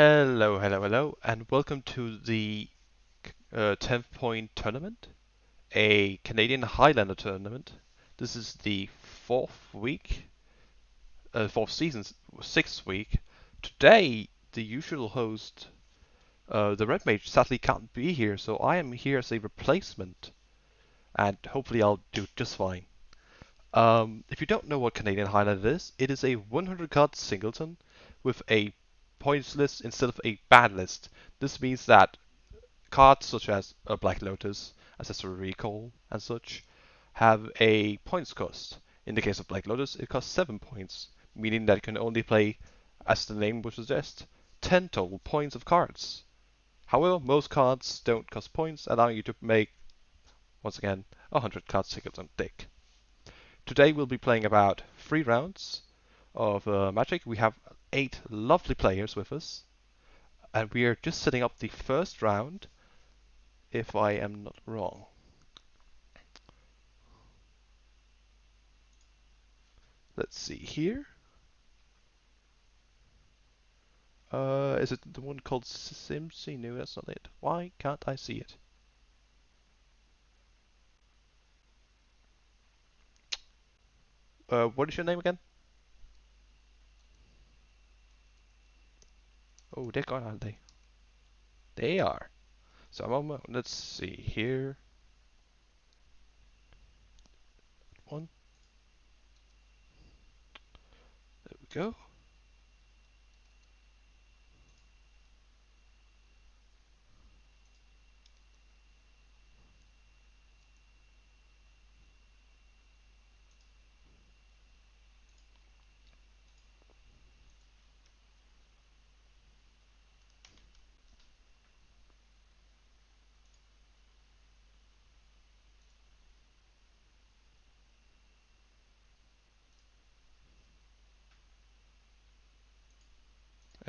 Hello, and welcome to the 10th point tournament, a Canadian Highlander tournament. This is the fourth week, fourth season, sixth week. Today, the usual host, TheRedMage, sadly can't be here, so I am here as a replacement, and hopefully I'll do just fine. If you don't know what Canadian Highlander is, it is a 100 card singleton with a points list instead of a ban list. This means that cards such as a Black Lotus, Ancestral Recall, and such have a points cost. In the case of Black Lotus, it costs 7 points, meaning that you can only play, as the name would suggest, 10 total points of cards. However, most cards don't cost points, allowing you to make, once again, a 100 card singleton deck. Today we'll be playing about 3 rounds of Magic. We have 8 lovely players with us, and we are just setting up the first round, if I am not wrong. Let's see here. Is it the one called Simsy? No, that's not it. Why can't I see it? What is your name again? Oh, they're gone, aren't they? They are. So let's see here. One. There we go.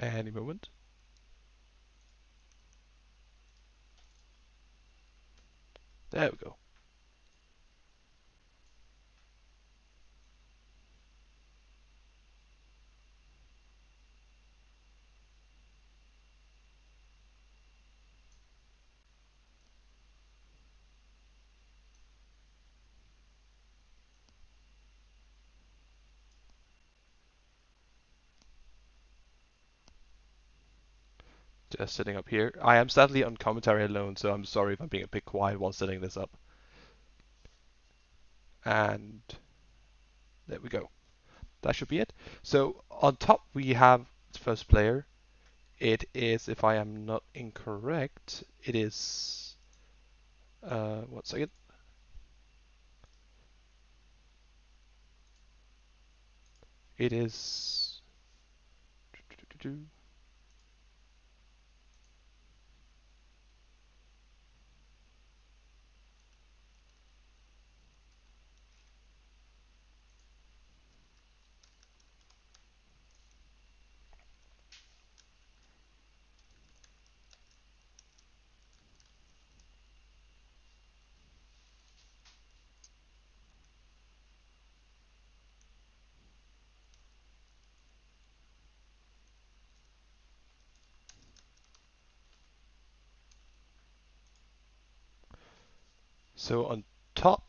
Any moment. There we go. Just sitting up here. I am sadly on commentary alone, so I'm sorry if I'm being a bit quiet while setting this up. And there we go. That should be it. So on top we have the first player. It is, if I am not incorrect, it is, 1 second. It is, so on top,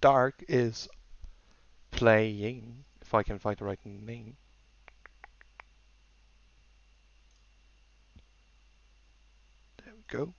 Dark is playing, if I can find the right name. There we go.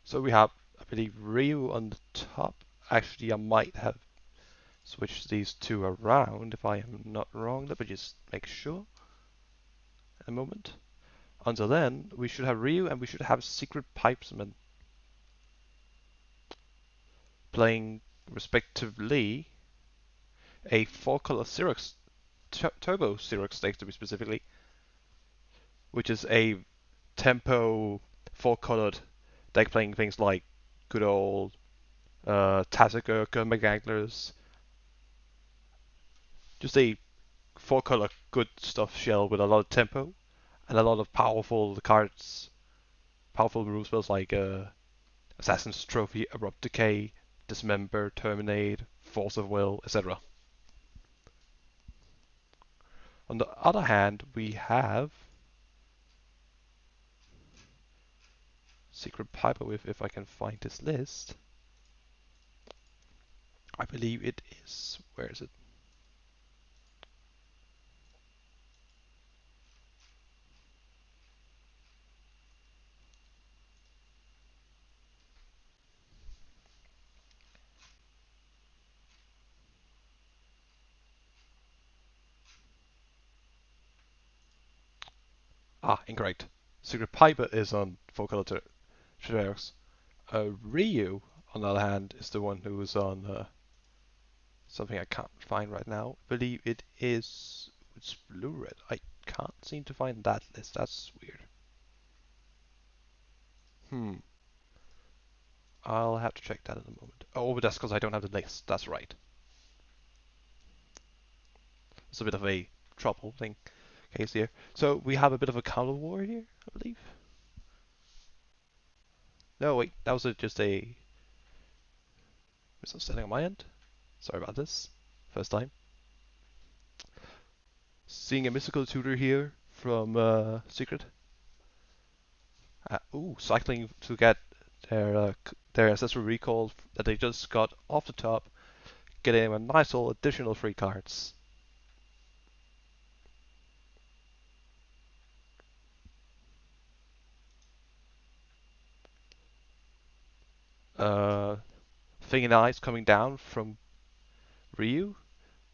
So we have, I believe, Reiyu on the top. Actually, I might have switched these two around if I am not wrong. Let me just make sure. In a moment. Until then, we should have Reiyu and we should have SecretPipesman playing respectively a 4-color Xerox, Turbo-Xerox deck to be specifically, which is a tempo 4-colored deck playing things like good old Tasigur, Gurmaganglers, just a 4-color good stuff shell with a lot of tempo and a lot of powerful cards, powerful remove spells like Assassin's Trophy, Abrupt Decay, Dismember, Terminate, Force of Will, etc. On the other hand, we have Secret Piper with, if I can find this list. I believe it is. Where is it? Ah, incorrect. Secret Piper is on 4-color Turbo-Xerox. Reiyu, on the other hand, is the one who is on something I can't find right now. I believe it is. It's blue-red. I can't seem to find that list. That's weird. I'll have to check that in a moment. Oh, but that's because I don't have the list. That's right. It's a bit of a trouble thing case here. So we have a bit of a counter war here, I believe. No, wait, that was just a misunderstanding on my end. Sorry about this. First time. Seeing a mystical tutor here from Secret. Cycling to get their ancestral recall that they just got off the top, getting a nice little additional free cards. Thing in Eyes coming down from Reiyu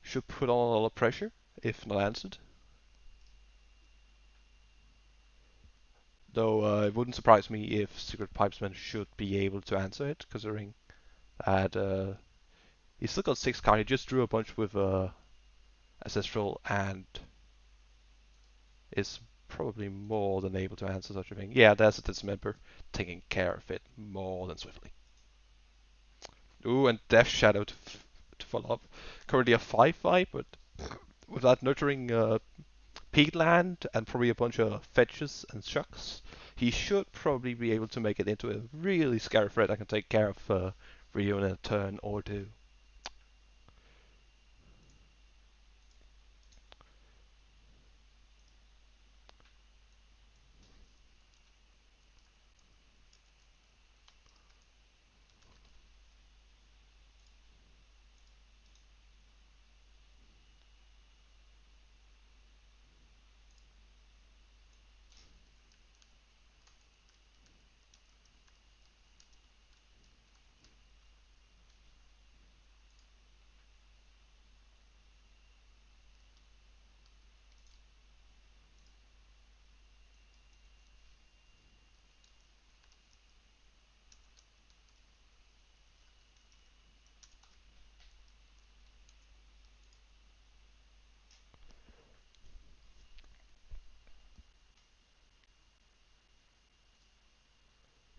should put on a lot of pressure if not answered. Though it wouldn't surprise me if SecretPipesman should be able to answer it, considering that he's still got 6 cards. He just drew a bunch with Ancestral and is probably more than able to answer such a thing. Yeah, there's a Dismember taking care of it more than swiftly. Ooh, and Death Shadow to follow up. Currently a 5/5, but with that nurturing Peatland and probably a bunch of fetches and shucks, he should probably be able to make it into a really scary threat that can take care of Reiyu in a turn or two.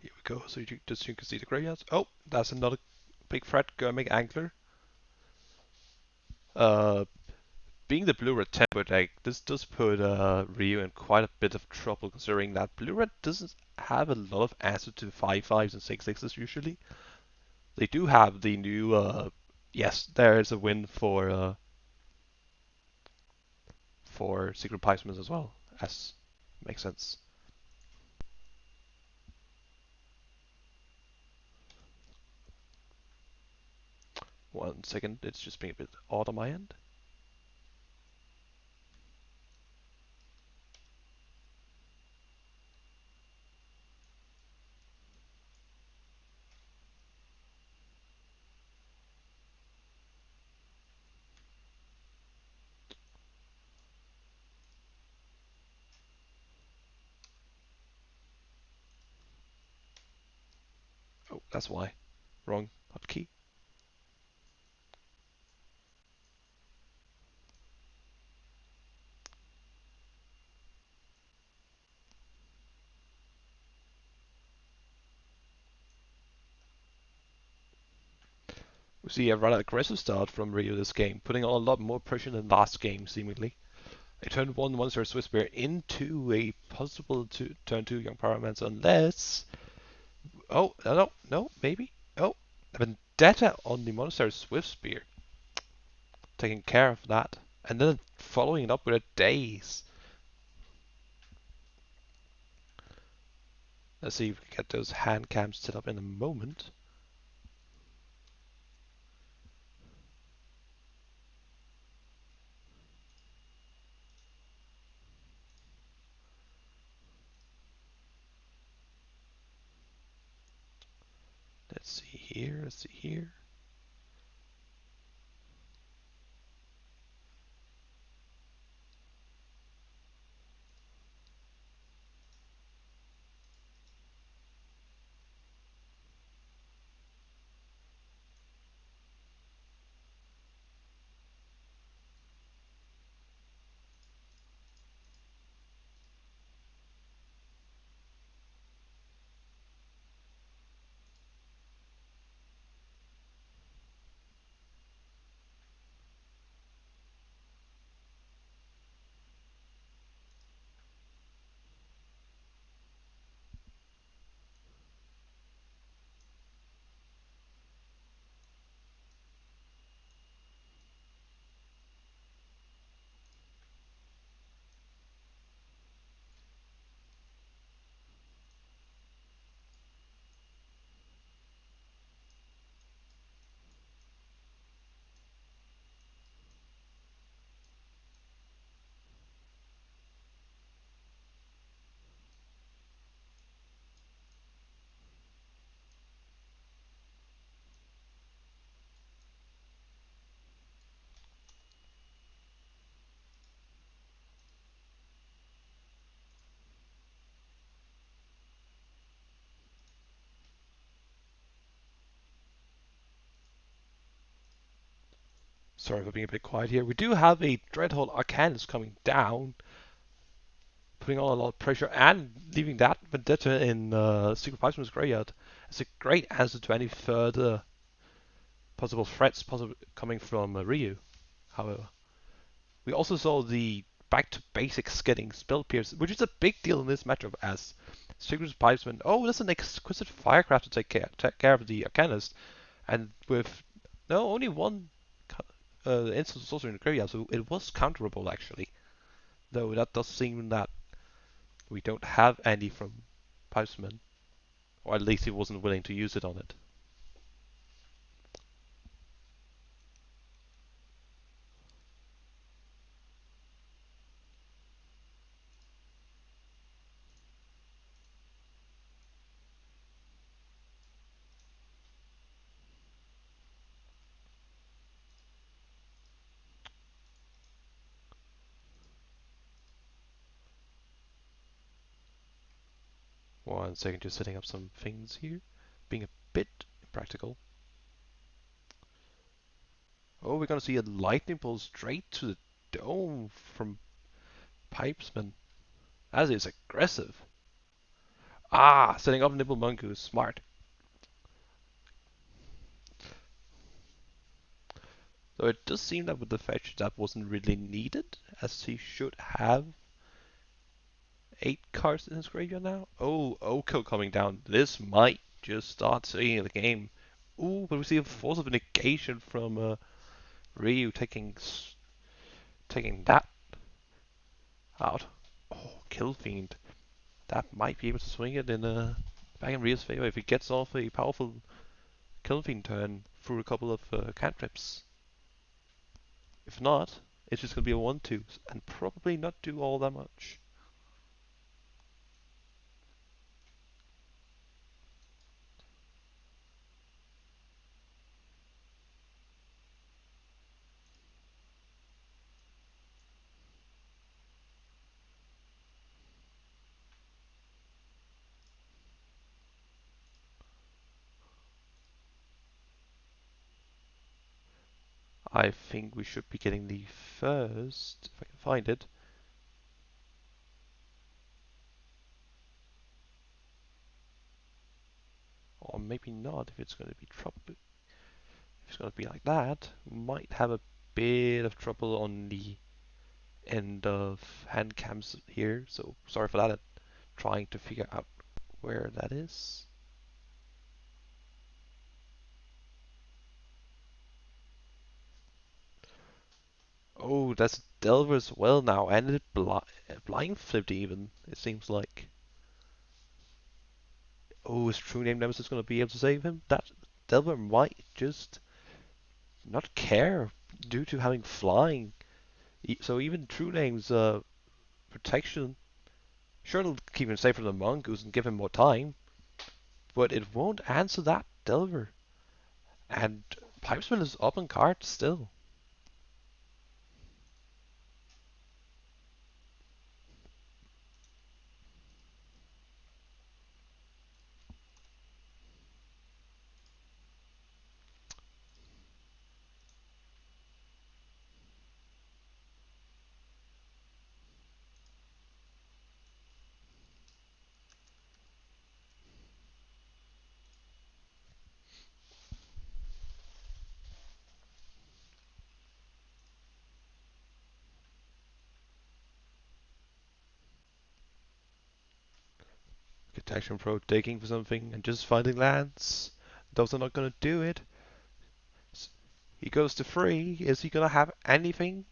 Here we go. So you can see the graveyards. Oh, that's another big threat. Gurmag Angler. Uh, Being the blue-red tempo deck, this does put Reiyu in quite a bit of trouble, considering that blue-red doesn't have a lot of answer to 5/5s and 6/6s usually. They do have the new, yes, there is a win for Secret Pipesman as well, as makes sense. One second, it's just being a bit odd on my end. That's why. Wrong hotkey. We see a rather aggressive start from Reiyu this game, putting on a lot more pressure than last game, seemingly. A turn 1 monster Swift Spear into a possible turn 2 Young Pyromancer unless... Oh, no, maybe? Oh, a Vendetta on the Monastery Swift Spear. Taking care of that. And then following it up with a Daze. Let's see if we can get those hand cams set up in a moment. Let's see here, let's see here. Sorry for being a bit quiet here. We do have a Dreadhole Arcanist coming down, putting on a lot of pressure and leaving that Vendetta in SecretPipesman's graveyard. It's a great answer to any further possible threats coming from Reiyu, however. We also saw the back to basics getting Spell Pierce, which is a big deal in this matchup as SecretPipesman, oh, that's an exquisite Firecraft to take care of the Arcanist, and with no only one instant sorcerer in the graveyard, so it was counterable actually. Though that does seem that we don't have any from Pipesman, or at least he wasn't willing to use it on it. One second, just setting up some things here, being a bit impractical. Oh, we're gonna see a lightning bolt straight to the dome from Pipesman. That is aggressive. Ah, setting up Nibble Mongoose, smart. So it does seem that with the fetch that wasn't really needed, as he should have 8 cards in his graveyard now. Oh, Oko coming down. This might just start seeing the game. Ooh, but we see a force of negation from Reiyu taking that out. Oh, Kill Fiend. That might be able to swing it in back in Reiyu's favor if he gets off a powerful Kill Fiend turn through a couple of cantrips. If not, it's just going to be a 1-2 and probably not do all that much. I think we should be getting the first, if I can find it. Or maybe not, if it's going to be trouble. If it's going to be like that, we might have a bit of trouble on the end of hand cams here. So sorry for that. I'm trying to figure out where that is. Oh, that's Delver as well now, and it blind flipped even, it seems like. Oh, is True Name Nemesis going to be able to save him? That Delver might just not care due to having flying. So even True Name's protection, sure it'll keep him safe from the mongoose and give him more time, but it won't answer that Delver. And Pipesman is up on card still. Protection Pro digging for something and just finding lands. Those are not going to do it. He goes to 3. Is he going to have anything?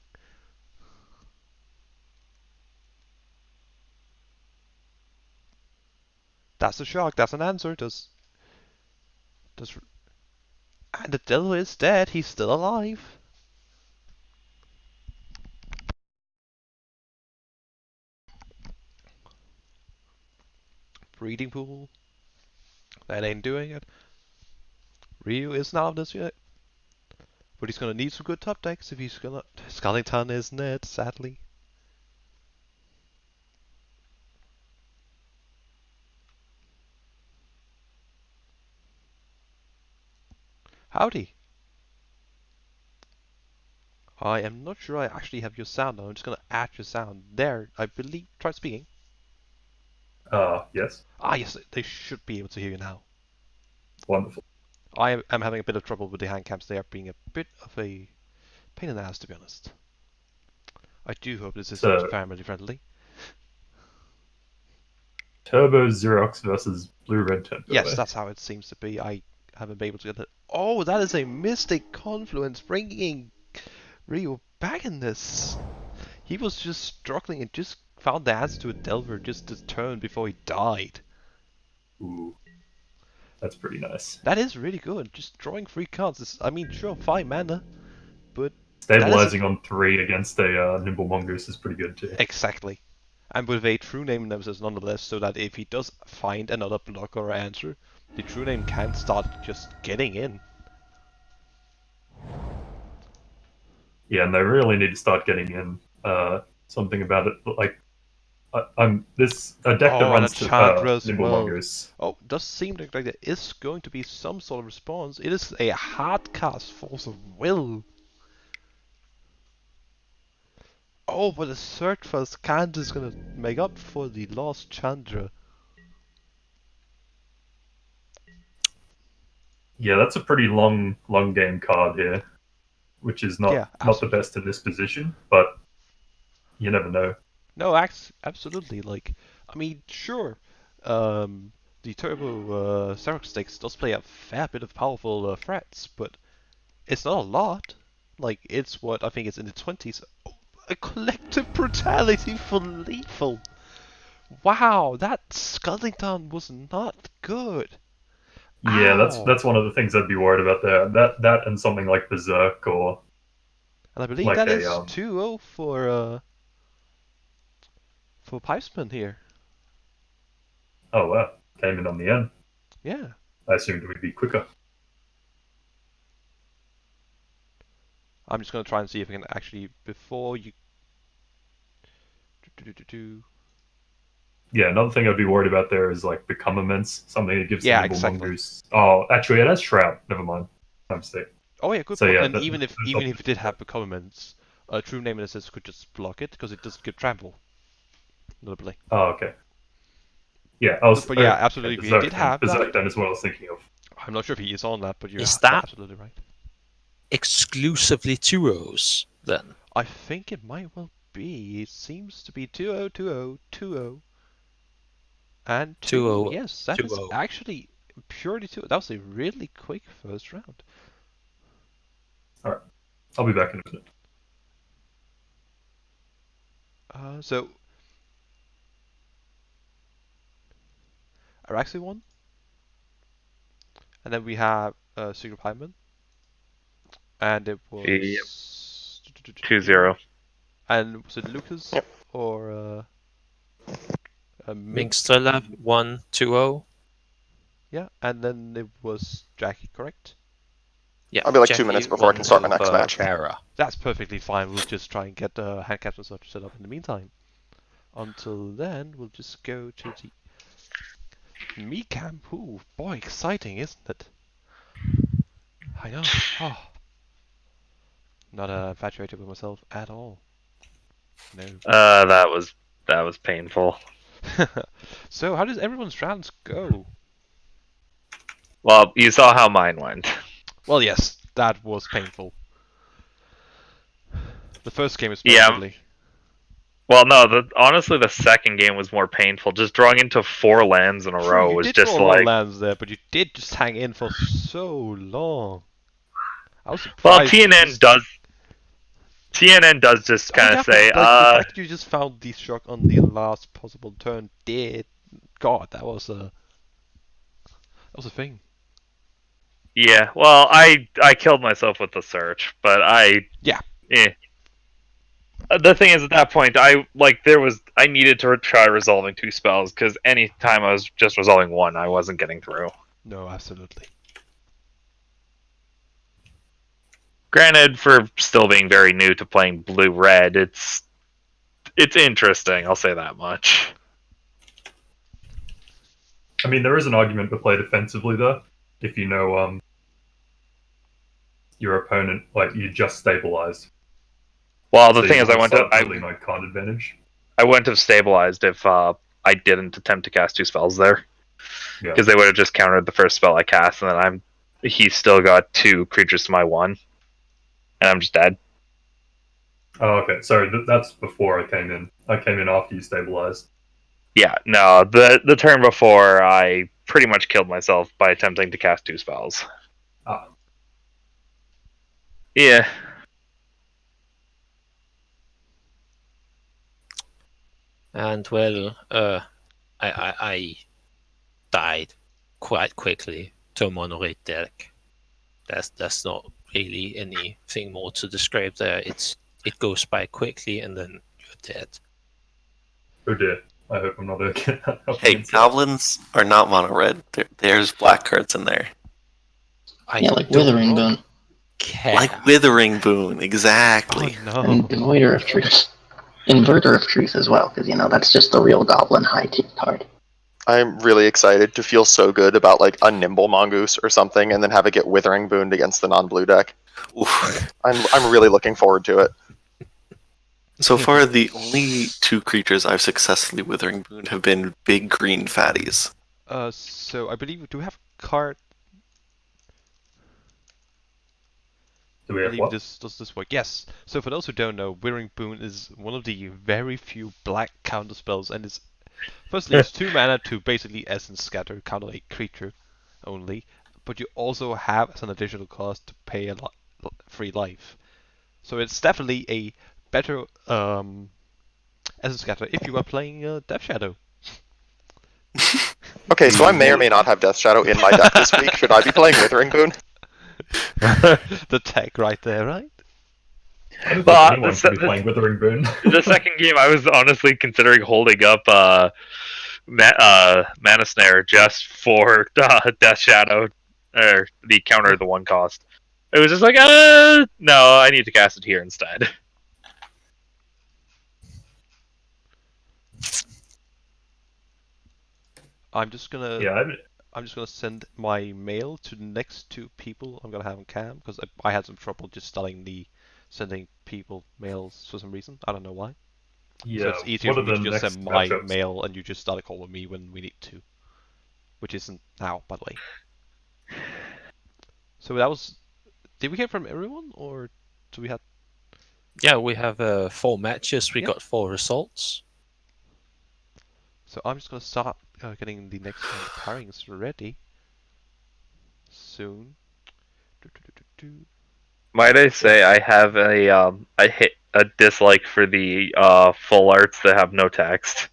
That's a shock. That's an answer. Does and the devil is dead. He's still alive. Breeding pool. That ain't doing it. Reiyu is not this yet. But he's gonna need some good top decks if he's gonna. Skellington isn't it, sadly. Howdy. I am not sure I actually have your sound now. I'm just gonna add your sound. There, I believe. Try speaking. Yes. Ah, yes, they should be able to hear you now. Wonderful. I am having a bit of trouble with the hand cams. They are being a bit of a pain in the ass, to be honest. I do hope this is So, family friendly. Turbo-Xerox versus Blue-Red Turbo. Yes, that's how it seems to be. I haven't been able to get that. Oh, that is a Mystic Confluence bringing Reiyu back in this. He was just struggling and just found the answer to a Delver just a turn before he died. Ooh, that's pretty nice. That is really good. Just drawing 3 cards is, I mean, sure, 5 mana, but that is Stabilizing on 3 against a Nimble Mongoose is pretty good too. exactly. And with a True Name Nemesis nonetheless, so that if he does find another block or answer, the True Name can start just getting in. Yeah, and they really need to start getting in. Something about it, like I'm this a deck that Oh, and a runs to Chandra as Nimble well. Mongoose. Oh, does seem like there is going to be some sort of response. It is a hard cast Force of Will. Oh, but the search for Scant is gonna make up for the lost Chandra. Yeah, that's a pretty long game card here, which is Yeah, not the absolutely. best in this position, but you never know. No, absolutely. Like, I mean, sure. The Turbo-Xerox decks does play a fair bit of powerful threats, but it's not a lot. Like, it's what I think it's in the 20s. Oh, a collective brutality for lethal. Wow, that Scuddington was not good. Yeah, Ow! that's one of the things I'd be worried about there. That and something like Berserk or And I believe like that a is 2-0 for Pipesman here. oh wow, came in on the end. Yeah. I assumed it would be quicker. I'm just gonna try and see if I can actually before you. Yeah, another thing I'd be worried about there is like Become Immense, something that gives the Yeah, Nimble exactly. Mongoose. Oh, actually, it has Shroud. Never mind. My mistake. Oh yeah, good So point. yeah, And even if it did have becoments, True Name and Assist could just block it because it doesn't get trample. Notably. Oh, okay. Yeah, I was. But yeah, Okay, absolutely. If he did Berserk then. have that, Berserk then is what I was thinking of. I'm not sure if he is on that, but you're Is that absolutely right. exclusively 2-0s then? I think it might well be. It seems to be 2-0, 2-0, 2-0, and 2. 2-0, Yes, that is 2-0. actually purely 2. That was a really quick first round. All right, I'll be back in a minute. So Arakasi won, and then we have SecretPipesman, and it was 2-0. And was it Lucas Yep. or Minksterella 1-2-0. Yeah, and then it was Jackie, correct? Yeah, I'll be like Jackie 2 minutes before I can start my next match. Kara. That's perfectly fine. We'll just try and get the hand caps and such set up in the meantime. Until then, we'll just go to the me camp. Ooh, boy, exciting, isn't it? I know. Oh. Not infatuated with myself at all. No. That was painful. So, how does everyone's rounds go? Well, you saw how mine went. Well, yes, that was painful. The first game especially. Well, no, honestly, the second game was more painful. Just drawing into 4 lands in a row You was did just draw a lot of like. lands there, but you did just hang in for so long. I was Well, surprised. TNN does just kind of say, the fact that you just found the shock on the last possible turn did. God, that was a thing. Yeah, well, I killed myself with the search, but Yeah. The thing is, at that point, I needed to try resolving 2 spells because any time I was just resolving 1, I wasn't getting through. No, absolutely. Granted, for still being very new to playing blue-red, it's interesting. I'll say that much. I mean, there is an argument to play defensively though, if you know your opponent, like you just stabilized. Well, the thing is, I wouldn't my card advantage. I wouldn't have stabilized if I didn't attempt to cast 2 spells there, Yeah. because they would have just countered the first spell I cast, and then he's still got 2 creatures to my 1, and I'm just dead. Oh, okay. Sorry, that's before I came in. I came in after you stabilized. Yeah, no, the turn before I pretty much killed myself by attempting to cast 2 spells. Ah. Yeah. And well, I died quite quickly to a mono-red deck. That's not really anything more to describe there. It goes by quickly and then you're dead. Oh dear. I hope I'm not okay. Hey, goblins are not mono red. There's black cards in there. Yeah, like Withering Boon. Like Withering Boon, exactly. Oh, no. And Devoider of Truth. Inverter of Truth as well, because, that's just the real goblin high tier card. I'm really excited to feel so good about like a Nimble Mongoose or something, and then have it get Withering Booned against the non-blue deck. Oof. I'm really looking forward to it. So far, the only 2 creatures I've successfully Withering Booned have been big green fatties. So I believe do we have a card? Do we I have believe what? does this work? Yes. So for those who don't know, Withering Boon is one of the very few black counter spells, and it's firstly it's 2 mana to basically Essence Scatter, counter a creature only, but you also have as an additional cost to pay a free life. So it's definitely a better Essence Scatter if you are playing Death Shadow. Okay, so I may or may not have Death Shadow in my deck this week. Should I be playing Withering Boon? The tech right there, right? I don't But think anyone should be playing Withering Boon. The second game, I was honestly considering holding up Mana Snare just for Death Shadow, or the counter the 1 cost. It was just like, no, I need to cast it here instead. I'm just gonna. Yeah, I'm just gonna send my mail to the next 2 people I'm gonna have on cam because I had some trouble just sending people mails for some reason. I don't know why. Yeah. So it's easier what for are me the to just next send my matchups? mail and you just start a call with me when we need to. Which isn't now, by the way. So that was... Did we hear from everyone, or do we have... Yeah, we have 4 matches. We Yeah. got 4 results. So I'm just gonna start getting the next round of pairings ready. Soon. Might I say I have I hit a dislike for the full arts that have no text.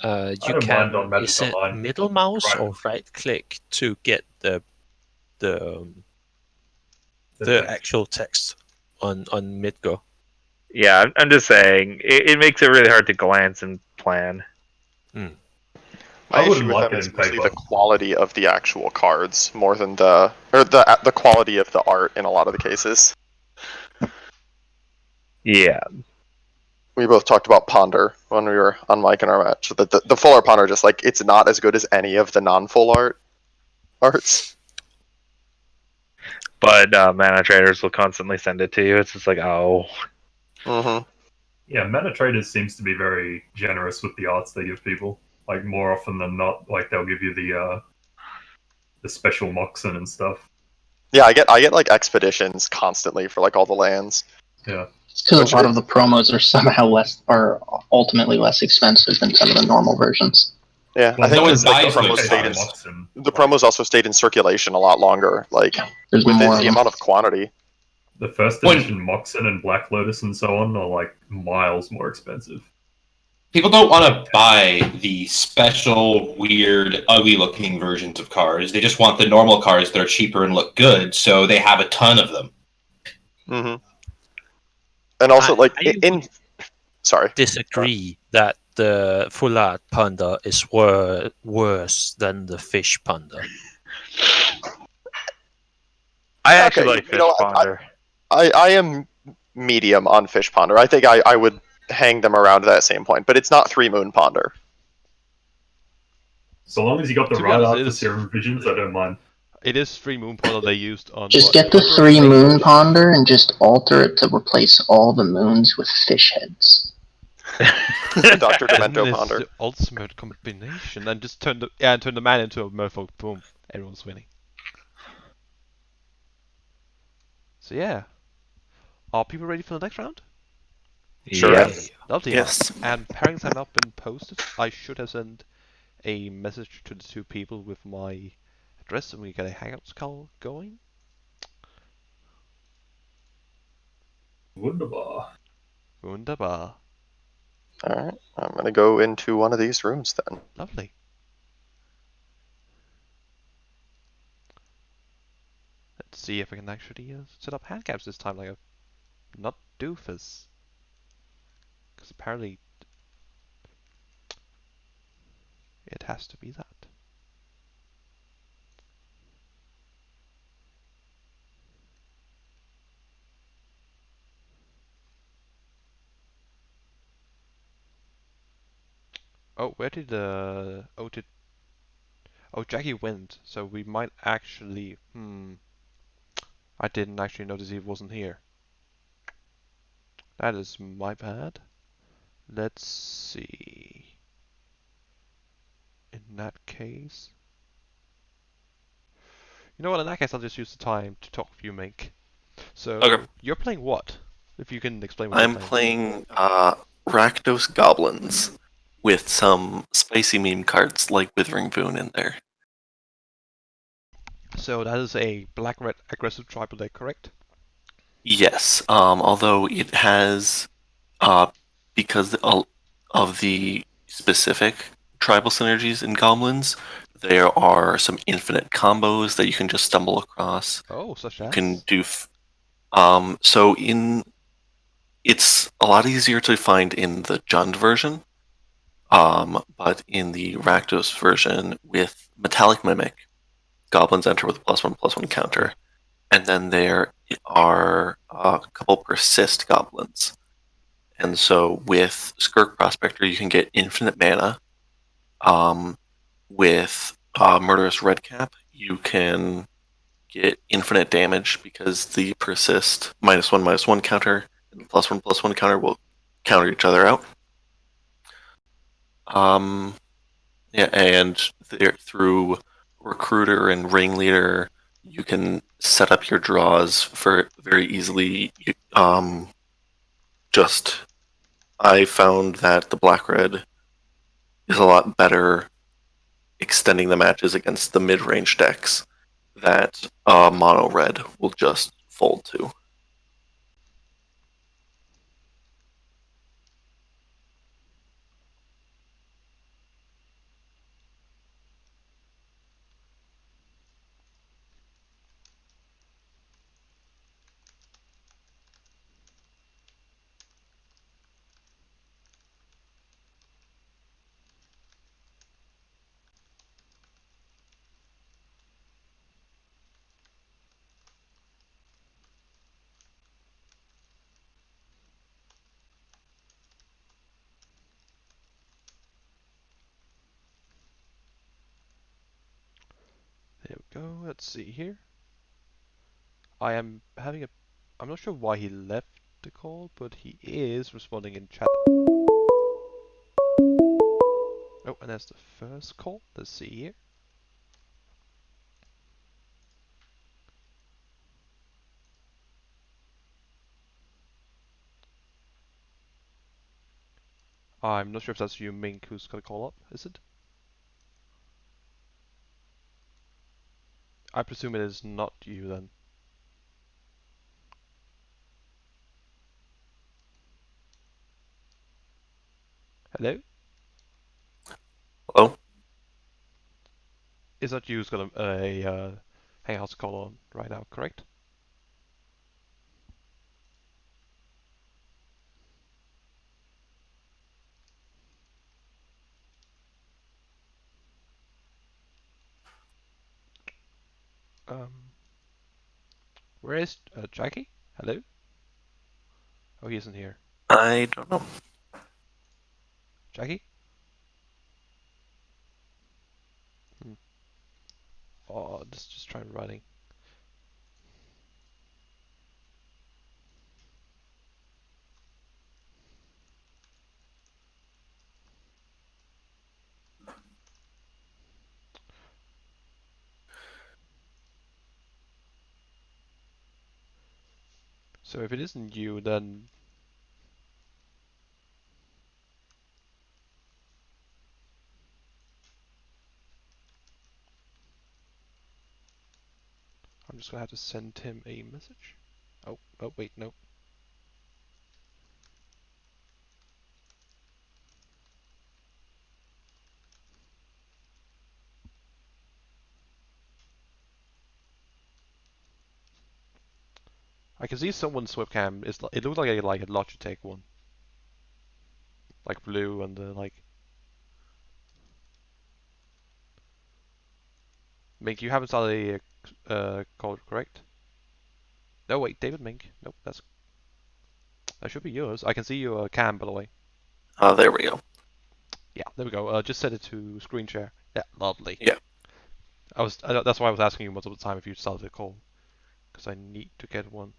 You don't mind on can Magic is it Online. middle mouse Right. or right click to get the The text. actual text on Midgo. Yeah, I'm just saying it makes it really hard to glance and plan. My I issue wouldn't with like them it is in mostly paper. the quality of the actual cards more than the quality of the art in a lot of the cases. Yeah, We both talked about Ponder when we were on mic in our match. The full art Ponder, just like, it's not as good as any of the non-full arts. but mana traders will constantly send it to you. It's just like, oh, Mm-hmm. Yeah, Mana Traders seems to be very generous with the arts they give people. Like, more often than not, like, they'll give you the special Moxen and stuff. Yeah, I get like expeditions constantly for like all the lands. Yeah. It's because Which a lot of the promos are somehow ultimately less expensive than some of the normal versions. Yeah, Well, I think no one it's like buys the them. promos stayed in. Moxen. The promos also stayed in circulation a lot longer. Like, There's with more the of them. amount of quantity. The first When- edition Moxen and Black Lotus and so on are like miles more expensive. People don't want to buy the special, weird, ugly-looking versions of cards. They just want the normal cards that are cheaper and look good, so they have a ton of them. Mm-hmm. And also, like, I in sorry, disagree that the full art panda is worse than the fish panda. I actually Okay, like you Fish know, Ponder. I am medium on Fish Ponder. I think I would hang them around that same point, but it's not 3 Moon Ponder. So long as you got the To be right honest, art it for is- Serum Visions, I don't mind. It is 3 Moon Ponder they used on... Just what, get the Hydra? 3 Moon Ponder and just alter it to replace all the moons with fish heads. Dr. And Demento it's Ponder. the ultimate combination, and just turn the man into a merfolk. Boom, everyone's winning. So yeah, are people ready for the next round? Sure. Yeah. Lovely. Yes. And pairings have not been posted. I should have sent a message to the 2 people with my address, and we get a Hangouts call going. Wunderbar. Wunderbar. Alright, I'm gonna go into one of these rooms then. Lovely. Let's see if I can actually set up hand caps this time, like a not doofus. Because apparently it has to be that. Oh, where did oh, Jackie went, so we might actually I didn't actually notice he wasn't here. That is my bad. Let's see. In that case, you know what? In that case, I'll just use the time to talk with you, Mink. So Okay. you're playing what? If you can explain what I'm you're playing. playing Rakdos Goblins with some spicy meme cards like Withering Boon in there. So that is a black-red aggressive tribal deck, correct? Yes, although it has, because of the specific tribal synergies in Goblins, there are some infinite combos that you can just stumble across. Oh, such as? You can do, it's a lot easier to find in the Jund version, but in the Rakdos version with Metallic Mimic, Goblins enter with a +1/+1 counter. And then there are a couple persist goblins. And so with Skirk Prospector, you can get infinite mana with Murderous Redcap, you can get infinite damage because the persist -1/-1 counter and +1/+1 counter will counter each other out. Yeah, and through Recruiter and Ringleader, you can set up your draws for very easily. I found that the Black-Red is a lot better extending the matches against the mid-range decks that Mono Red will just fold to. There we go. Let's see here. I'm not sure why he left the call, but he is responding in chat. Oh, and that's the first call. Let's see here. I'm not sure if that's you, Mink, who's gonna call up, is it? I presume it is not you then. Hello? Hello? Is that you who's got a Hangouts call on right now, correct? Where is Jackie? Hello? Oh, he isn't here. I don't know. Jackie? Oh, just try writing. So if it isn't you, then I'm just gonna have to send him a message. Oh, wait, no. I can see someone's webcam. It looks like a Logitech one, like blue and like. Mink, you haven't started a call, correct? No, wait, David Mink. Nope, that should be yours. I can see your cam, by the way. There we go. Yeah, there we go. Just set it to screen share. Yeah, lovely. Yeah. That's why I was asking you most of the time if you started a call, because I need to get one.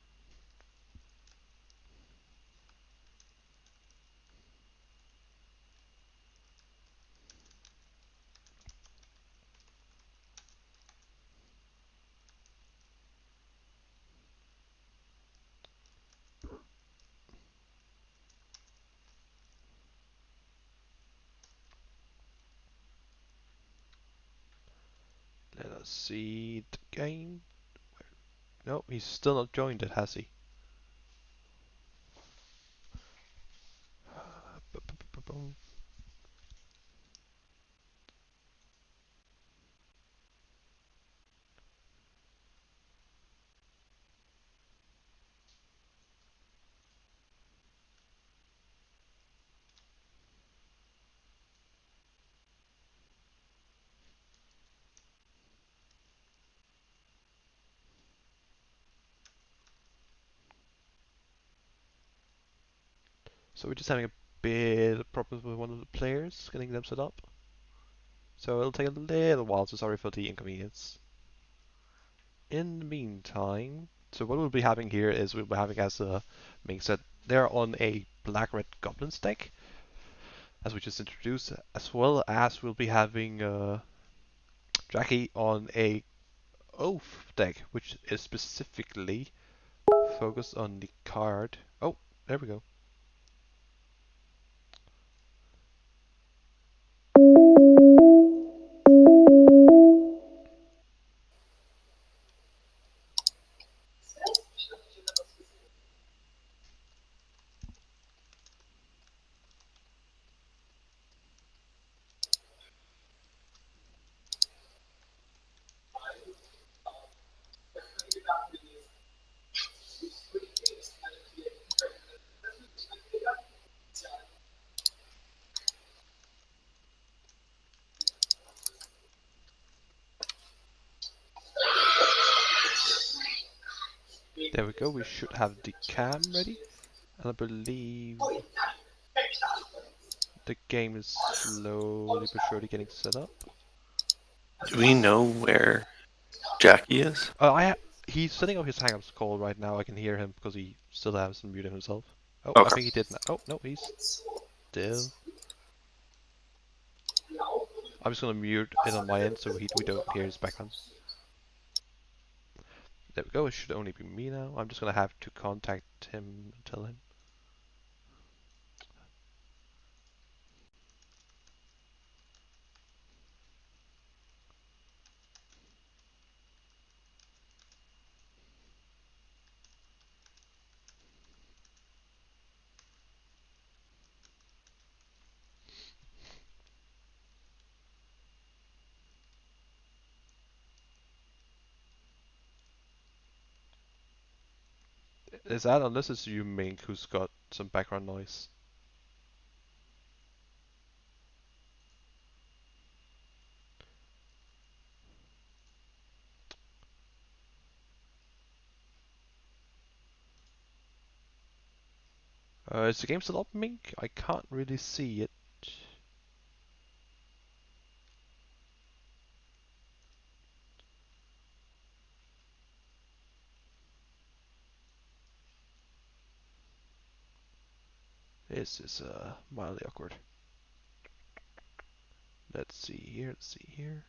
Let us see the game. No, he's still not joined it, has he? So we're just having a bit of problems with one of the players, getting them set up. So it'll take a little while, so sorry for the inconvenience. In the meantime, so what we'll be having here is we'll be having, as Ming said, they're on a black-red Goblins deck, as we just introduced, as well as we'll be having Jackie on a Oath deck, which is specifically focused on the card. Oh, there we go. There we go, we should have the cam ready. And I believe the game is slowly but surely getting set up. Do we know where Jackie is? He's setting up his Hangouts call right now. I can hear him because he still hasn't muted himself. Oh, Okay. I think he did now. Oh, no, he's still. I'm just gonna mute it on my end so we don't hear his background. There we go, it should only be me now. I'm just gonna have to contact him and tell him. Is that, unless it's you, Mink, who's got some background noise? Is the game still up, Mink? I can't really see it. This is mildly awkward. Let's see here.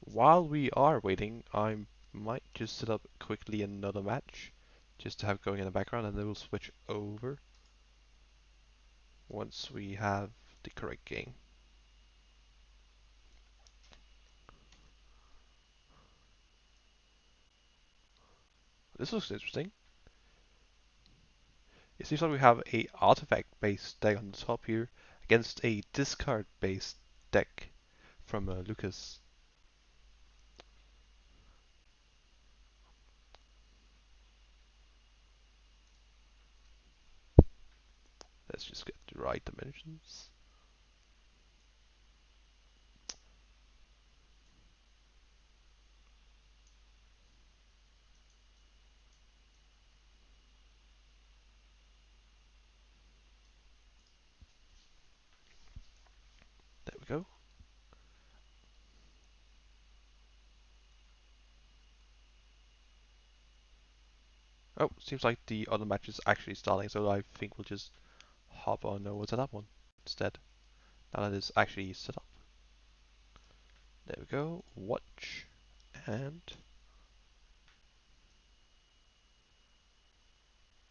While we are waiting, I might just set up quickly another match, just to have going in the background, and then we'll switch over once we have the correct game. This looks interesting. It seems like we have a artifact-based deck on the top here against a discard-based deck from Lucas. Let's just get the right dimensions. There we go. Oh, seems like the other match is actually starting, so I think we'll just hop on over to that one instead. Now that it's actually set up. There we go. Watch. And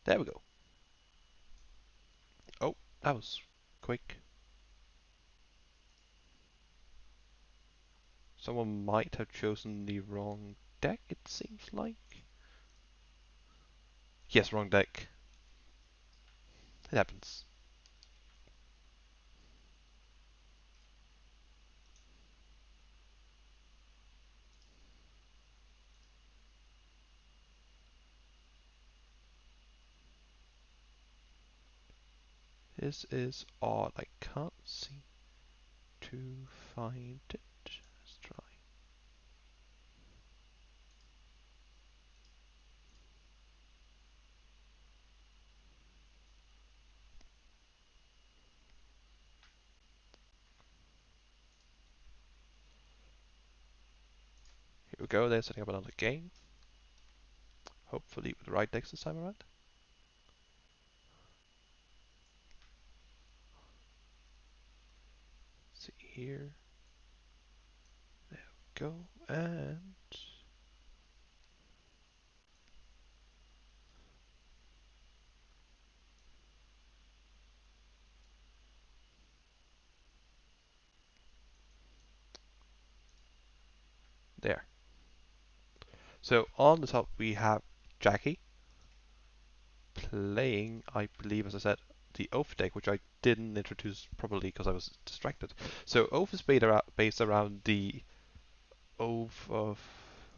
there we go. Oh, that was quick. Someone might have chosen the wrong deck, it seems like. Yes, wrong deck. It happens. This is odd. I can't seem to find it. Let's try. we go, they're setting up another game. Hopefully with the right decks this time around. Let's see here. There we go, and there. So on the top we have Jackie playing, I believe, as I said, the Oath deck, which I didn't introduce properly because I was distracted. So Oath is based around the Oath of...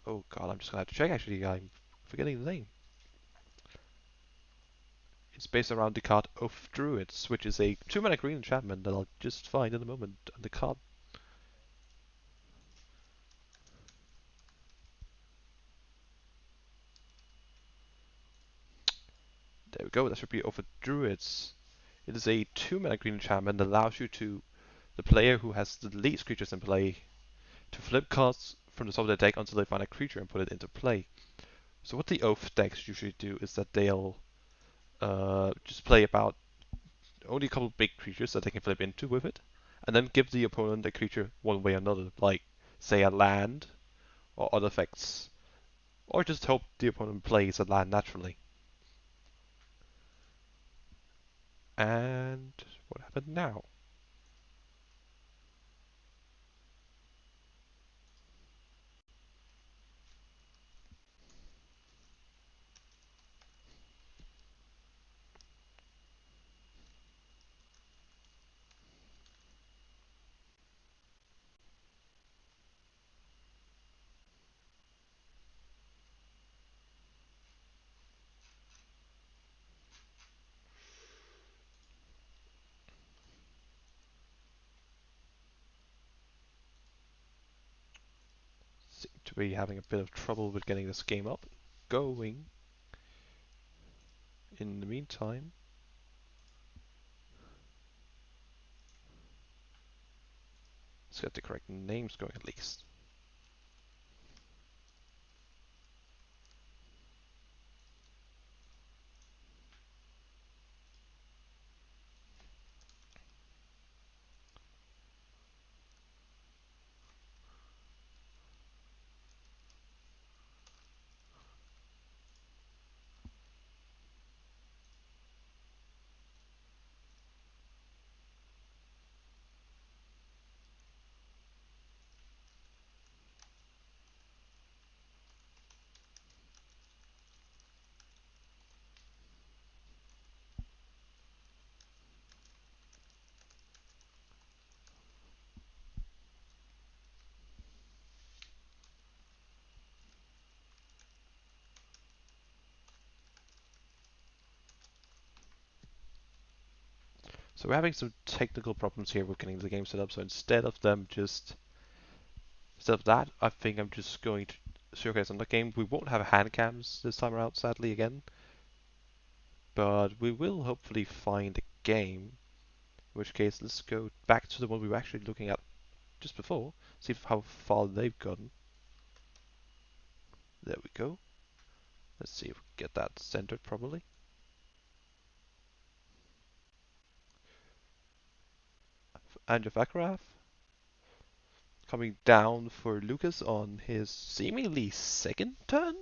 Oh god, I'm just gonna have to check actually, I'm forgetting the name. It's based around the card Oath Druids, which is a 2-mana green enchantment that I'll just find in a moment on the card. There we go, that should be Oath Druids. It is a 2-mana green enchantment that allows you to, the player who has the least creatures in play, to flip cards from the top of their deck until they find a creature and put it into play. So what the Oath decks usually do is that they'll just play about only a couple of big creatures that they can flip into with it, and then give the opponent a creature one way or another, like say a land or other effects, or just hope the opponent plays a land naturally. And what happened now? Seem to be having a bit of trouble with getting this game up going. In the meantime, let's get the correct names going at least. So we're having some technical problems here with getting the game set up, so instead of that, I think I'm just going to showcase another game. We won't have hand cams this time around, sadly, again. But we will hopefully find a game. In which case, let's go back to the one we were actually looking at just before. See how far they've gotten. There we go. Let's see if we get that centered properly. And Fakraf coming down for Lucas on his seemingly second turn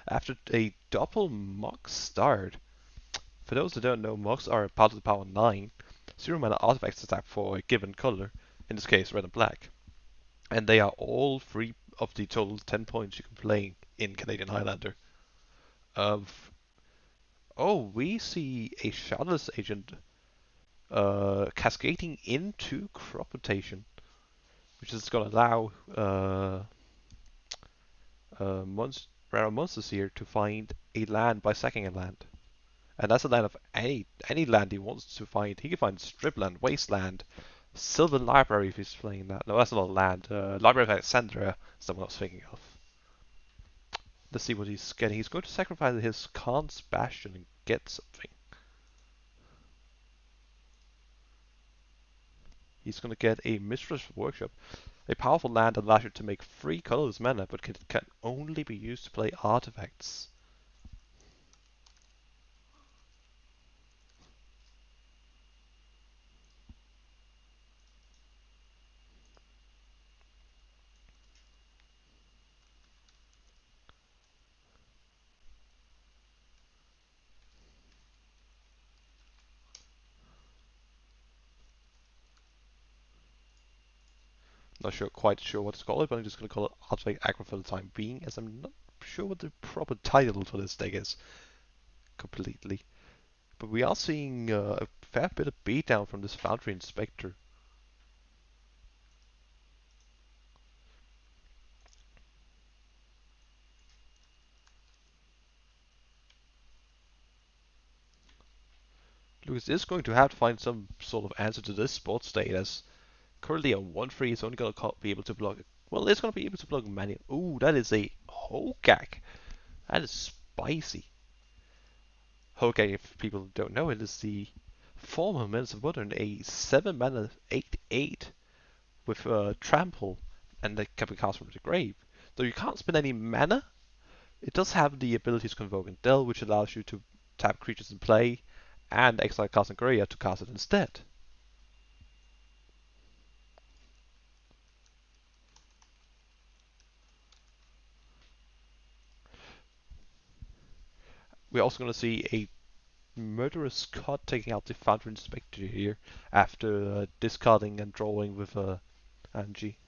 after a double Mox start. For those who don't know, Mox are power to the power 9, 0-mana artifacts attack for a given color, in this case red and black. And they are all free of the total 10 points you can play in Canadian Highlander. We see a Shardless Agent cascading into crop rotation, which is going to allow RarerMonsters here to find a land by sacking a land. And that's a land of any land he wants to find. He can find Stripland, Wasteland, Sylvan Library if he's playing that. No, that's not a land. Library of Alexandria is the one I was thinking of. Let's see what he's getting. He's going to sacrifice his Khan's Bastion and get something. He's going to get a Mistress Workshop. A powerful land allows you to make 3 colorless mana, but can only be used to play artifacts. Not quite sure what to call it, but I'm just going to call it Artifact Aggro for the time being, as I'm not sure what the proper title for this deck is completely. But we are seeing a fair bit of beatdown from this Foundry and Specter. Lucas is going to have to find some sort of answer to this sports state, as currently a 1-3 is only going to be able to block. Well, it's going to be able to block many. Ooh, that is a Hogak. That is spicy. Hogak, if people don't know it, is the former Menace of Modern, a 7 mana 8/8 with trample, and that can be cast from the grave. Though you can't spend any mana, it does have the ability to Convoke and Del, which allows you to tap creatures in play and exile Casangria to cast it instead. We're also going to see a Murderous Cut taking out the Foundry Inspector here after discarding and drawing with Angie.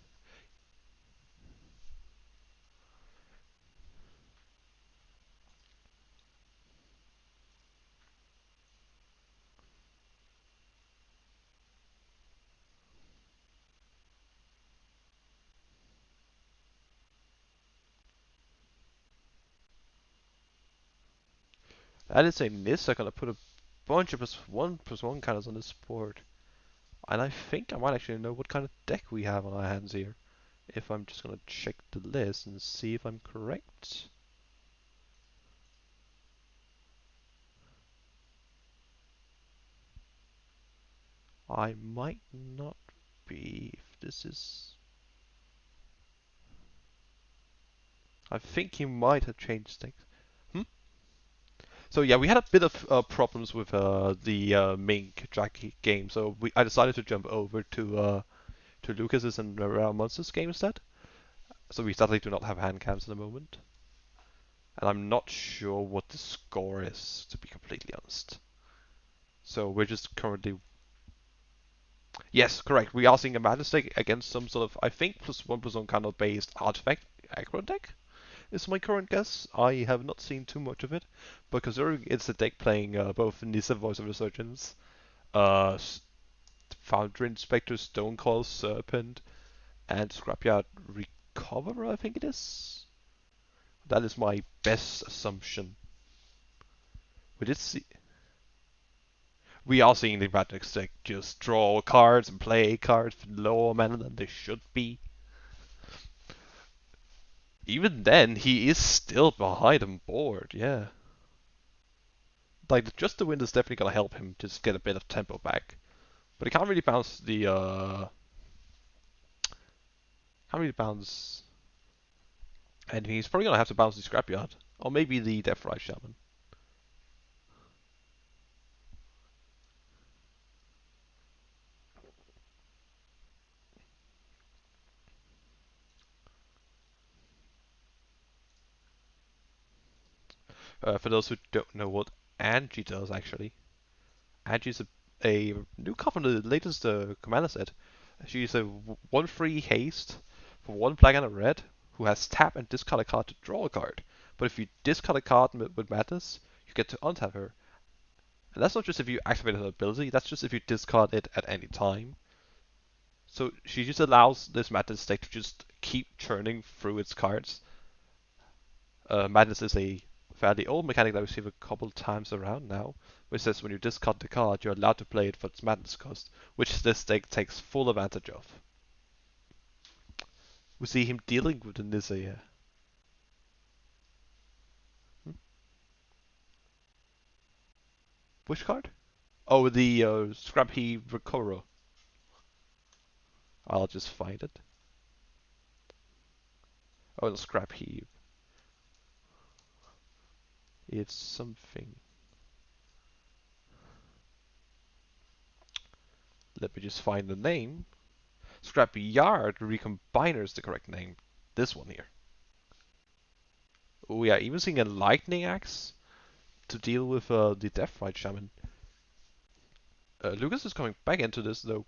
That is a miss. I'm going to put a bunch of +1/+1 counters on this board. And I think I might actually know what kind of deck we have on our hands here. If I'm just going to check the list and see if I'm correct. I might not be, if this is... I think he might have changed things. So yeah, we had a bit of problems with the Mink Jackie game, so I decided to jump over to Lucas's and RarerMonsters game instead. So we sadly do not have hand cams at the moment. And I'm not sure what the score is, to be completely honest. So we're just currently... Yes, correct. We are seeing a Madness deck against some sort of, I think, +1/+1 kind of based artifact aggro deck, is my current guess. I have not seen too much of it, but considering it's a deck playing both Nissa Voice of Resurgence, Foundry Inspector, Stonecoil Serpent, and Scrapyard Recoverer, I think it is. That is my best assumption. We are seeing the Madness deck just draw cards and play cards for lower mana than they should be. Even then, he is still behind on board, yeah. Like, just the win is definitely gonna help him just get a bit of tempo back. But he can't really bounce the, and he's probably gonna have to bounce the Scrapyard. Or maybe the Deathrise Shaman. For those who don't know what Angie does, actually. Angie's a newcomer from the latest commander set. She's a 1/3 haste for 1 black and a red, who has tap and discard a card to draw a card. But if you discard a card with Madness, you get to untap her. And that's not just if you activate her ability, that's just if you discard it at any time. So she just allows this Madness deck to just keep churning through its cards. Madness is a fairly old mechanic that we've seen a couple times around now, which says when you discard the card, you're allowed to play it for its Madness cost, which this deck takes full advantage of. We see him dealing with the Nissa here. Which card? Oh, the Scrappy Recoverer. I'll just find it. Oh, the scrap heap. It's something. Let me just find the name. Scrap Yard Recombiner is the correct name. This one here. Oh yeah, even seeing a lightning axe to deal with the Deathrite Shaman. Lucas is coming back into this though.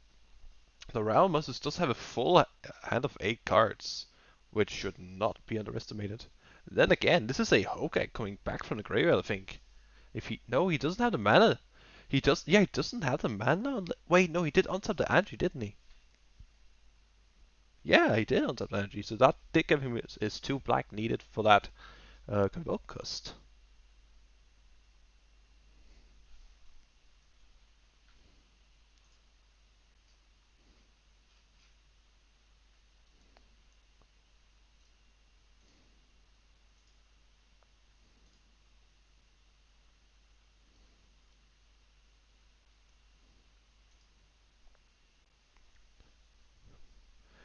The RarerMonsters does have a full hand of 8 cards, which should not be underestimated. Then again, this is a Hogak coming back from the graveyard, I think. No, he doesn't have the mana. He doesn't have the mana. Wait, no, he did untap the energy, didn't he? Yeah, he did untap the energy, so that did give him his 2 black needed for that convoke cost.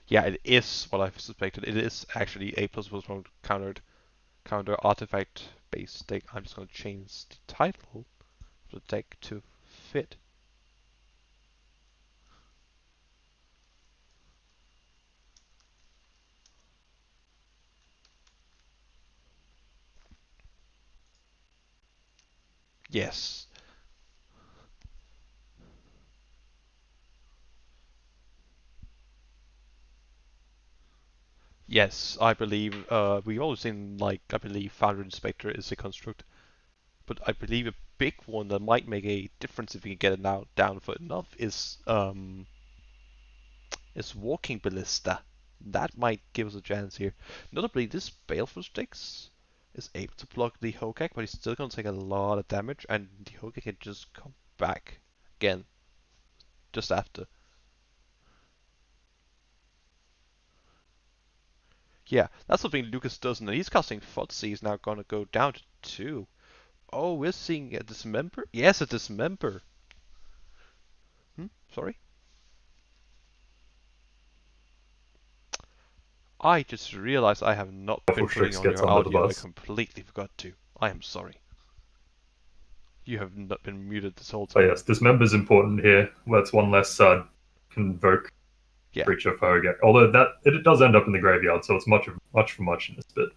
Yeah, it is what I suspected. It is actually a ++1 counter artifact based deck. I'm just gonna change the title of the deck to fit. Yes. Yes, I believe we've always seen, like, I believe Founder and Specter is a construct, but I believe a big one that might make a difference if we can get it now down for enough is Walking Ballista. That might give us a chance here. Notably, this Baleful Sticks is able to block the Hogak, but he's still gonna take a lot of damage, and the Hogak can just come back again just after. Yeah, that's something Lucas doesn't. And he's casting Footsie is now gonna go down to 2. Oh, we're seeing a Dismember? Yes, a Dismember. Sorry? I just realized I have not been putting on your audio. I completely forgot to. I am sorry. You have not been muted this whole time. But yes, Dismember is important here. That's one less convoke creature for Hogak. Although it does end up in the graveyard, so it's much for muchness. But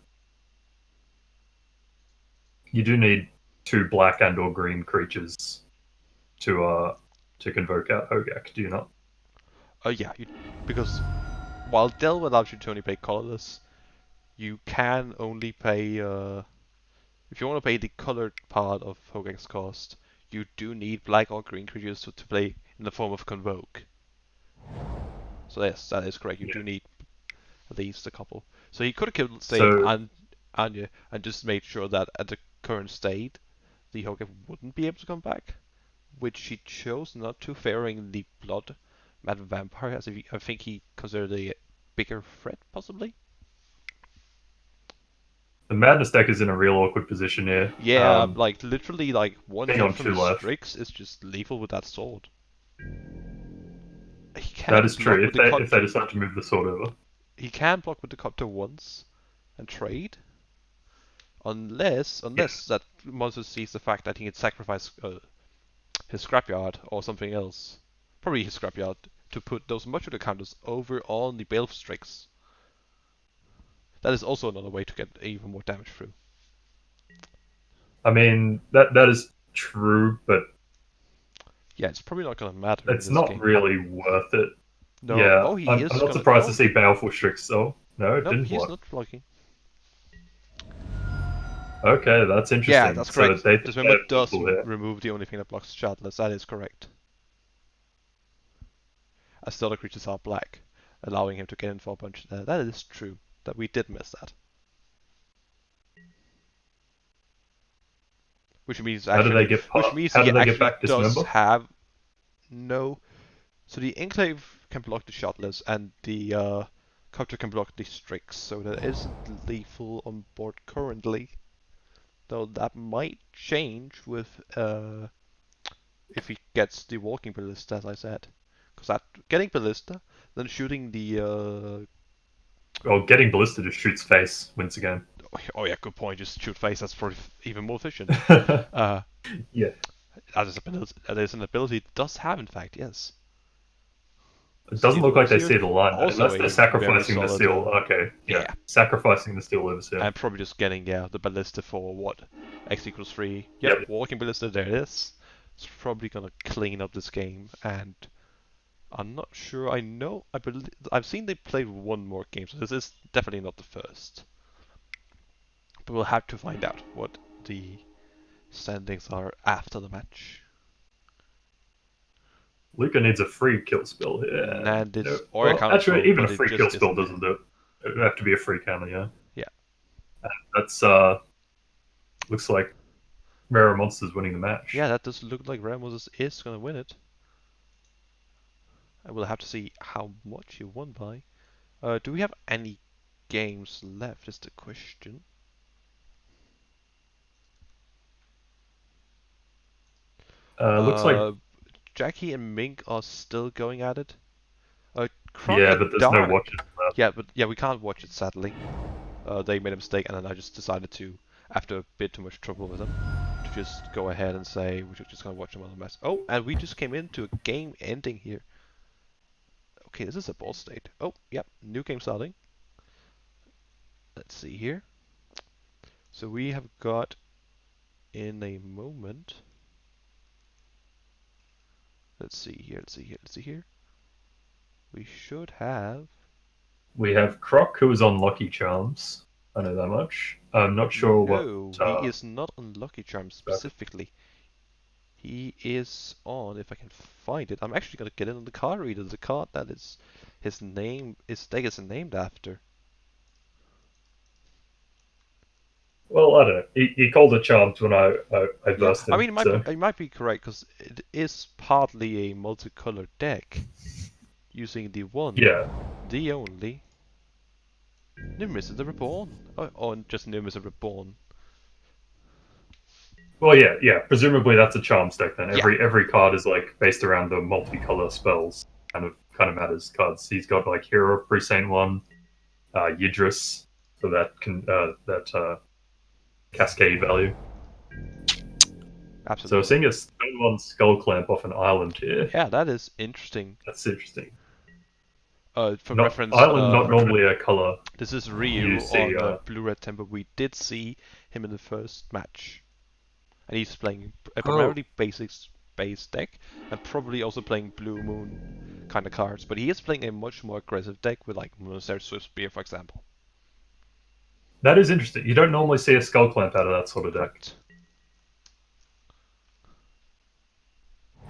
you do need 2 black and or green creatures to convoke out Hogak. Do you not? Yeah, because while Delve allows you to only play colorless, you can only pay if you want to pay the colored part of Hogak's cost, you do need black or green creatures to play in the form of Convoke. So yes, that is correct. You do need at least a couple. So he could have killed, say, Anya and just made sure that at the current state, the Hogak wouldn't be able to come back, which he chose not to, favoring the Blood Mad Vampire, as if I think he considered a bigger threat, possibly. The Madness deck is in a real awkward position here. Yeah, like literally, like one hit from the Strix is just lethal with that sword. That is true. If they decide to move the sword over, he can block with the Copter once and trade, unless that monster sees the fact that he can sacrifice his scrapyard or something else, probably his scrapyard, to put those modular counters over on the Baleful Strix. That is also another way to get even more damage through. I mean, that is true, but yeah, it's probably not going to matter. It's not really worth it. No. Yeah, Oh, I'm not surprised to see Baleful Strix though. No, it didn't he's block. not blocking. Okay, that's interesting. Yeah, that's correct. So Dismember does remove the only thing that blocks Shardless. That is correct. As the other creatures are black, allowing him to get in for a bunch there. That is true. That we did miss that. Which means actually, does have So the Enclave can block the Shardless, and the Copter can block the Strix. So that isn't lethal on board currently. Though that might change with if he gets the Walking Ballista, as I said. Because getting Ballista, then shooting the Well, getting Ballista just shoots face wins the game. Oh yeah, good point. Just shoot face. That's probably even more efficient. Yeah. That is an ability it does have, in fact. Yes. It doesn't look like they see the line, Also unless they're a sacrificing very the solid, steel. Okay, yeah. Sacrificing the steel lives here. I'm probably just getting the ballista for what? X equals 3. Yep, walking ballista, there it is. It's probably gonna clean up this game, and I'm not sure. I've seen they played one more game, so this is definitely not the first. But we'll have to find out what the standings are after the match. Luca needs a free kill spell here. And it's no. or a counter actually, spell, even but a free it kill just spell isn't doesn't do it. It would have to be a free counter, yeah. Yeah. And that's looks like RarerMonsters winning the match. Yeah, that does look like RarerMonsters is gonna win it. I will have to see how much he won by. Do we have any games left? Is the question. Looks like Jackie and Mink are still going at it. yeah, but there's no watches left. Yeah, we can't watch it sadly. They made a mistake, and then I just decided to, after a bit too much trouble with them, to just go ahead and say we're just gonna watch them on the mess. Oh, and we just came into a game ending here. Okay, this is a boss state. Oh, yep, new game starting. Let's see here. So we have got in a moment. Let's see here. We should have. We have Croc, who is on Lucky Charms. I know that much. I'm not sure what. No, he is not on Lucky Charms specifically. He is on, if I can find it. I'm actually gonna get it on the card reader. The card that is his deck is named after. Well, I don't know. He called it Charms when I versed him. I mean, it might be correct because it is partly a multicolored deck using the one, the only Niv the Reborn, or just Niv the Reborn. Well, yeah. Presumably that's a Charms deck then. Every card is like based around the multicolor spells. Kind of matters cards. He's got like Hero of Presaint 1, Yidris, so that can cascade value. Absolutely. So seeing a stone skull clamp off an island here. Yeah, that is interesting. That's interesting. For reference, island not normally a color. This is Reiyu on Blue Red Temple. We did see him in the first match, and he's playing a primarily base deck, and probably also playing Blue Moon kind of cards. But he is playing a much more aggressive deck with like Monastery Swift Spear, for example. That is interesting. You don't normally see a skull clamp out of that sort of deck.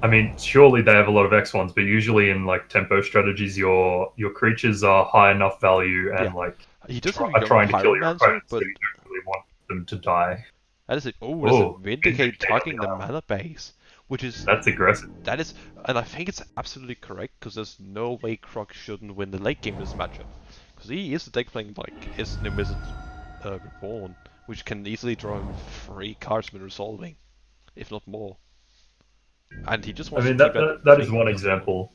I mean, surely they have a lot of X1s, but usually in like tempo strategies, your creatures are high enough value and like he does are trying to kill your opponent, so you don't really want them to die. That is it. Oh, there's a Vindicate targeting the mana base, that's aggressive. That is, and I think it's absolutely correct because there's no way Croc shouldn't win the late game in this matchup, because he is the deck playing like his Niv Reborn, which can easily draw him 3 cards with resolving, if not more. And he just wants to keep that is one example.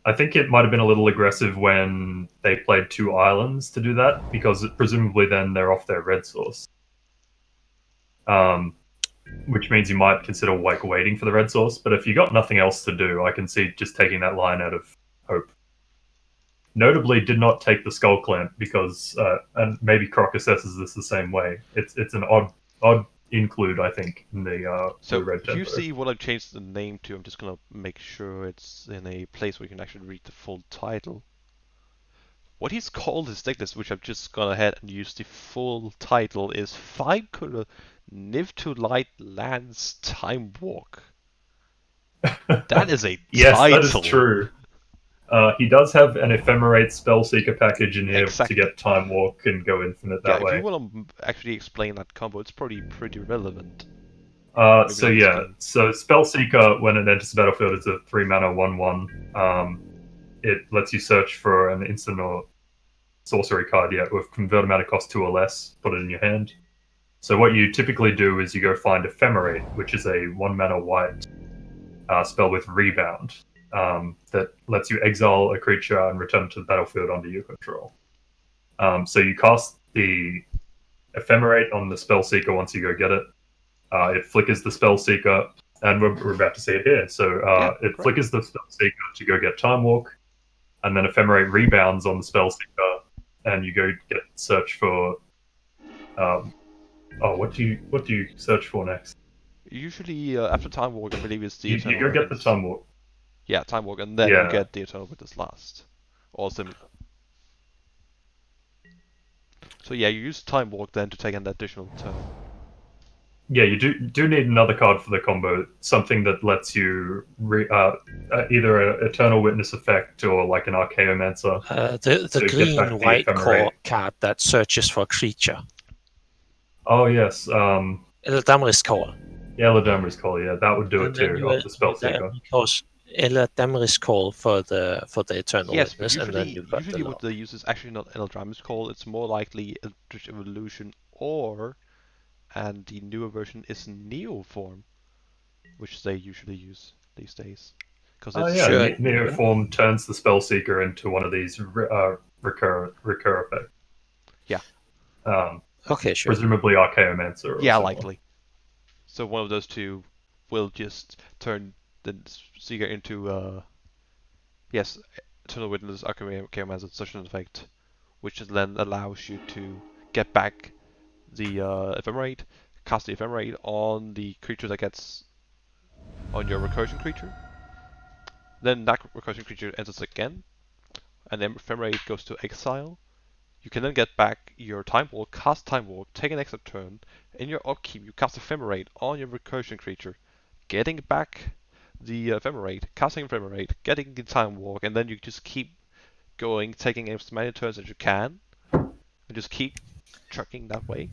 I think it might have been a little aggressive when they played 2 islands to do that, because presumably then they're off their red source. Which means you might consider like waiting for the red source, but if you got nothing else to do, I can see just taking that line out of hope. Notably, did not take the skull clamp because, and maybe Croc assesses this the same way. It's an odd include, I think, in the so red tempo. You see what I've changed the name to. I'm just gonna make sure it's in a place where you can actually read the full title. What he's called his deck list, which I've just gone ahead and used the full title, is 5-color Niv-to-Light Lands Time Walk. That is a yes, title. That is true. He does have an Ephemerate Spellseeker package in here to get Time Walk and go infinite that way. If you want to actually explain that combo, it's probably pretty relevant. So Spellseeker, when it enters the battlefield, it's a 3-mana 1/1. It lets you search for an instant or sorcery card with convert mana cost 2 or less, put it in your hand. So what you typically do is you go find Ephemerate, which is a 1-mana white spell with Rebound. That lets you exile a creature and return it to the battlefield under your control. So you cast the Ephemerate on the Spellseeker once you go get it. It flickers the Spellseeker, and we're about to see it here. So it correct. flickers the Spellseeker to go get Time Walk, and then Ephemerate rebounds on the Spellseeker, and you go get search for. What do you search for next? Usually after Time Walk, I believe it's the You Eternal go get the Witness. Time Walk. Yeah, Time Walk, and then you get the Eternal Witness last. Or similar. So yeah, you use Time Walk then to take an additional turn. Yeah, you do need another card for the combo. Something that lets you either an Eternal Witness effect or like an Archaeomancer. The green-white card that searches for a creature. Oh yes. Eladamri's Call. Yeah, Eladamri's Call. Yeah, that would do it too. Off the Spellseeker. Because Eladamri's Call for the Eternal Witness, usually, and then you got usually what they use is actually not Eladamri's Call. It's more likely Eldritch Evolution and the newer version is Neo form, which they usually use these days. Neo form turns the Spellseeker into one of these recur effects. Yeah. Okay, sure. Presumably Archaeomancer. Yeah, likely. So one of those two will just turn the Seeker into Eternal Witness, Archaeomancer, such an effect, which then allows you to get back the Ephemerate, cast the Ephemerate on the creature that gets on your recursion creature. Then that recursion creature enters again, and then Ephemerate goes to exile. You can then get back your Time Walk, cast Time Walk, take an extra turn. In your upkeep, you cast Ephemerate on your recursion creature, getting back the Ephemerate, casting Ephemerate, getting the Time Walk, and then you just keep going, taking as many turns as you can, and just keep trucking that way.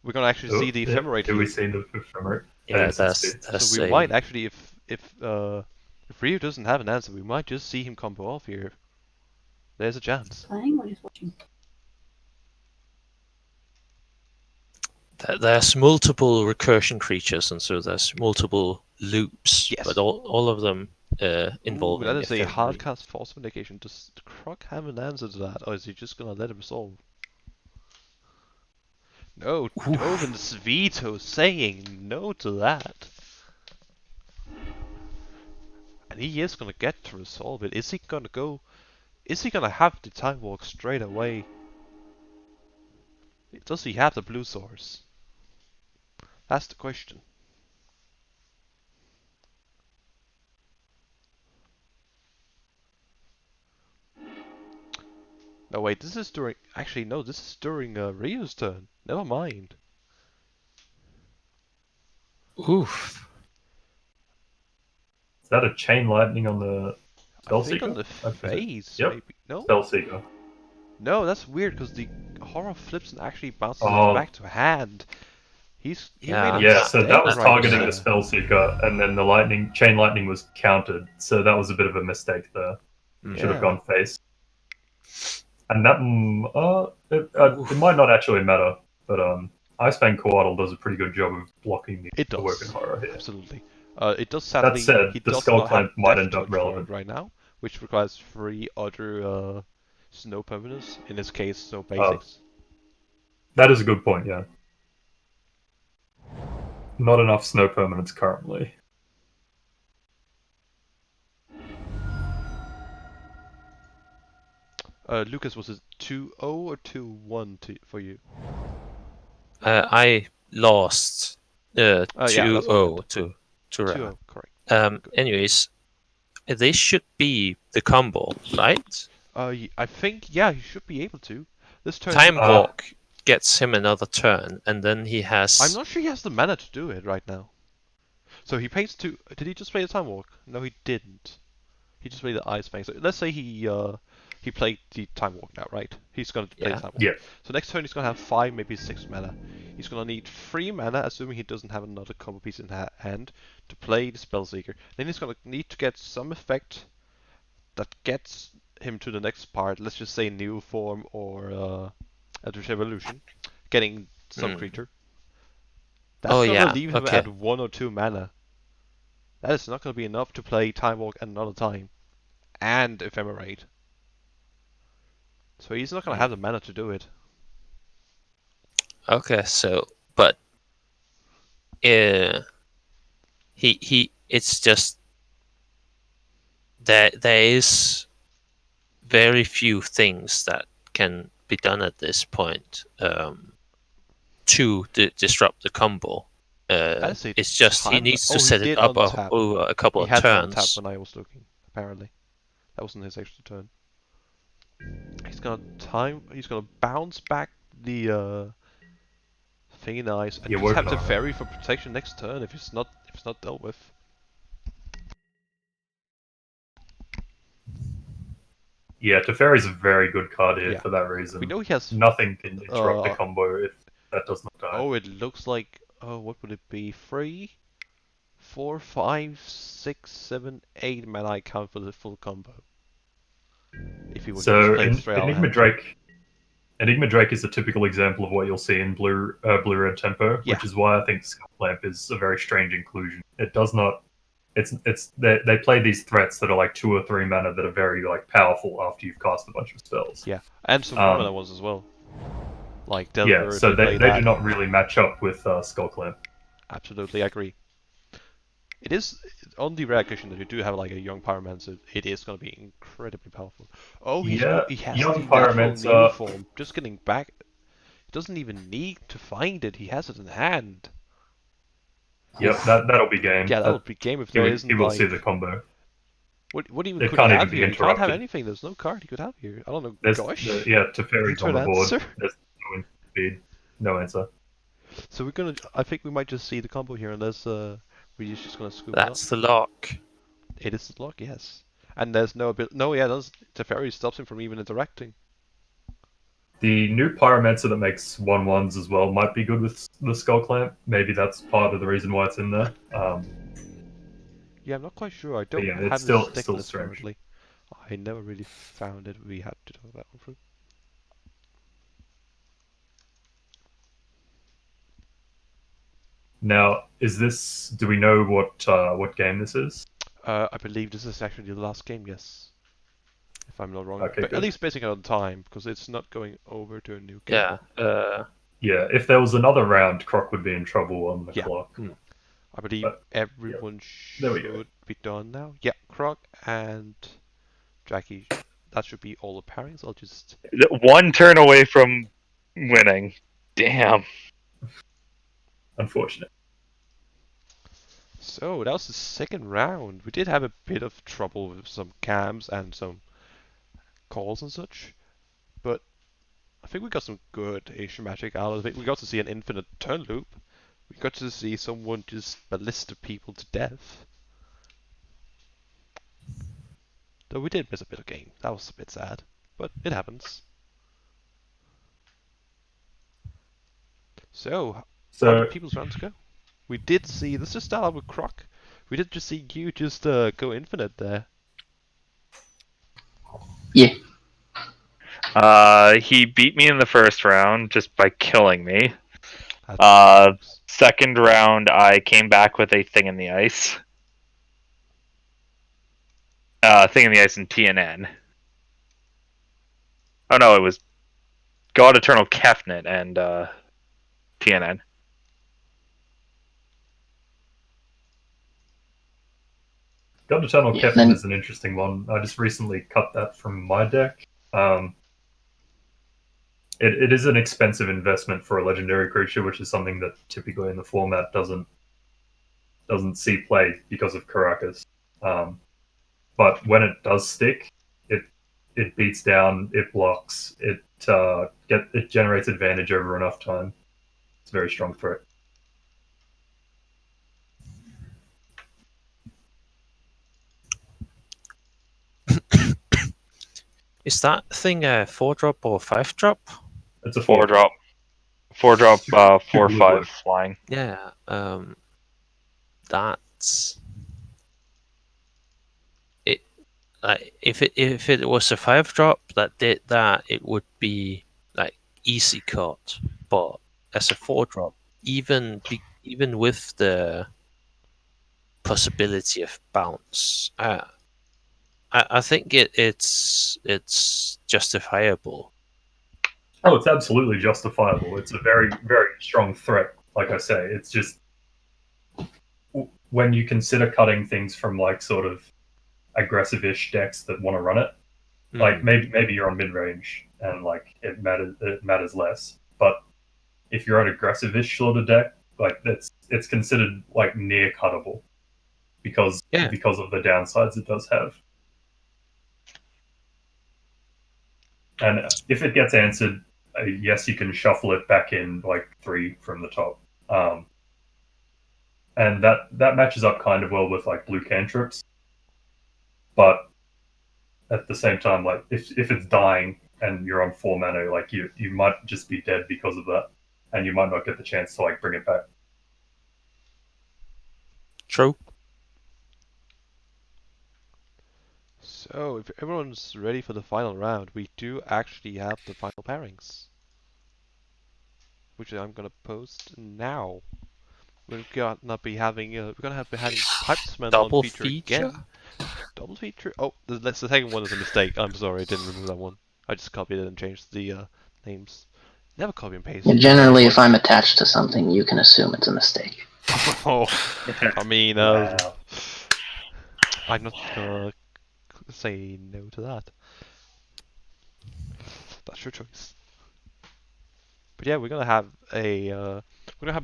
We're gonna actually see the Ephemerate. Do we see the Ephemerate? Yeah, that's so we might actually, if Reiyu doesn't have an answer, we might just see him combo off here. There's a chance. Playing or just watching? There's multiple recursion creatures, and so there's multiple loops. Yes. But all of them involving. That is a hard cast Force of Negation. Does Croc have an answer to that, or is he just gonna let him solve? No, Dovin's veto saying no to that. And he is gonna get to resolve it. Is he gonna have the Time Walk straight away? Does he have the blue source? That's the question. No wait, this is during... Actually no, this is during Ryu's turn. Never mind. Oof. Is that a Chain Lightning on the Spellseeker? I think on the phase, Yep. maybe. No? Spellseeker. No, that's weird because the Horror flips and actually bounces it back to hand. He made a so that was right targeting there. the Spellseeker, and then the Chain Lightning was countered, so that was a bit of a mistake there. Should have gone face. And that, it might not actually matter, but Icebane Coatl does a pretty good job of blocking the Working Horror here. Absolutely. It does sadly... That said, he the does Skull not Clamp have might Death end up Touch for it relevant. right now, which requires 3 other snow permanents, in this case, snow basics. That is a good point, yeah. Not enough snow permanents currently. Lucas, was it 2-0 or 2-1 for you? I lost 2-0 to Ra. 2-0, correct. Anyways, this should be the combo, right? I think, yeah, he should be able to. This turn... Time Walk gets him another turn, and then he has... I'm not sure he has the mana to do it right now. So he pays 2... Did he just play the Time Walk? No, he didn't. He just played the Ice Fang. So let's say he played the Time Walk now, right? He's going to play the Time Walk. Yeah. So next turn he's going to have 5, maybe 6 mana. He's going to need 3 mana, assuming he doesn't have another combo piece in hand, to play the Spellseeker. Then he's going to need to get some effect that gets him to the next part. Let's just say New Form or Eldritch Evolution. Getting some creature. That's going to leave him at 1 or 2 mana. That is not going to be enough to play Time Walk another time. And Ephemerate. So he's not gonna have the mana to do it. Okay, so but he it's just there is very few things that can be done at this point to disrupt the combo. It's just he needs to set it up over a couple of turns. He had turns. untap when I was looking. Apparently, that wasn't his extra turn. He's gonna bounce back the thingy nice and just have the fairy for protection next turn if it's not dealt with. Yeah, Teferi's a very good card here for that reason. We know he has nothing can interrupt the combo if that does not die. Oh, it looks like what would it be? 3, 4, 5, 6, 7, 8 mana I count for the full combo. If he would just play straight Enigma Drake is a typical example of what you'll see in blue-red tempo, which is why I think Skullclamp is a very strange inclusion. It does not. They play these threats that are like 2 or 3 mana that are very like powerful after you've cast a bunch of spells. Yeah, and some mana ones as well. Like Delver, so they do not really match up with Skullclamp. Absolutely, I agree. It is on the rare occasion that you do have like a young Pyromancer, it is going to be incredibly powerful. Oh, he has young the Pyromancer form. Just getting back. He doesn't even need to find it. He has it in hand. Yep, that'll be game. Yeah, that'll be game if there isn't. He will see the combo. What even could he have here? He can't have anything. There's no card he could have here. I don't know. Gosh. Teferi's on the board. There's no speed. No answer. So we're gonna. I think we might just see the combo here unless we're just gonna scoop it up. That's the lock. It is the lock, yes. And there's no ability. No, yeah, Teferi stops him from even interacting. The new Pyromancer that makes 1/1s as well might be good with the Skullclamp. Maybe that's part of the reason why it's in there. Yeah, I'm not quite sure. I don't have it's the still stick list strange. currently. I never really found it. We had to talk that one through. Now, do we know what game this is? I believe this is actually the last game, yes. If I'm not wrong. Okay, but good. at least basing it on time, because it's not going over to a new game. Yeah. Yeah, if there was another round, Croc would be in trouble on the clock. I believe everyone should be done now. Yeah, Croc and Jackie. That should be all the pairings. I'll just... One turn away from winning. Damn. Unfortunate. So, that was the second round. We did have a bit of trouble with some cams and some calls and such. But I think we got some good Asian magic out of it. We got to see an infinite turn loop. We got to see someone just ballista people to death. Though we did miss a bit of game. That was a bit sad. But it happens. So how did people's rounds go? We did see... Let's just start out with Croc. We did just see you just go infinite there. Yeah. He beat me in the first round just by killing me. Second round, I came back with a Thing in the Ice. Thing in the Ice and TNN. Oh no, it was God Eternal Kefnet and TNN. God Eternal Kefnet is an interesting one. I just recently cut that from my deck. It is an expensive investment for a legendary creature, which is something that typically in the format doesn't see play because of Caracas. But when it does stick, it beats down, it blocks, it generates advantage over enough time. It's a very strong threat. Is that thing a 4-drop or 5-drop? It's a 4-drop. 4-drop, 4/5 flying. Yeah, that's it. If it was a 5-drop that did that, it would be like easy cut. But as a 4-drop, even with the possibility of bounce, I think it's justifiable. Oh, it's absolutely justifiable. It's a very, very strong threat. Like I say, it's just when you consider cutting things from like sort of aggressive-ish decks that want to run it, like maybe you're on mid-range and like it matters less. But if you're an aggressive-ish sort of deck, like it's considered like near cuttable because of the downsides it does have. And if it gets answered, yes, you can shuffle it back in like 3 from the top. And that matches up kind of well with like blue cantrips. But at the same time, like if it's dying and you're on 4 mana, like you might just be dead because of that, and you might not get the chance to like bring it back. True. So, if everyone's ready for the final round, we do actually have the final pairings, which I'm gonna post now. We're gonna be having Pipesman on Double feature feature? again. Double feature? Oh, the second one is a mistake. I'm sorry, I didn't remove that one. I just copied it and changed the names. Never copy and paste. Yeah, generally, if I'm attached to something, you can assume it's a mistake. Oh, I mean, Wow. I'm not gonna say no to that. That's your choice. But yeah, we're gonna have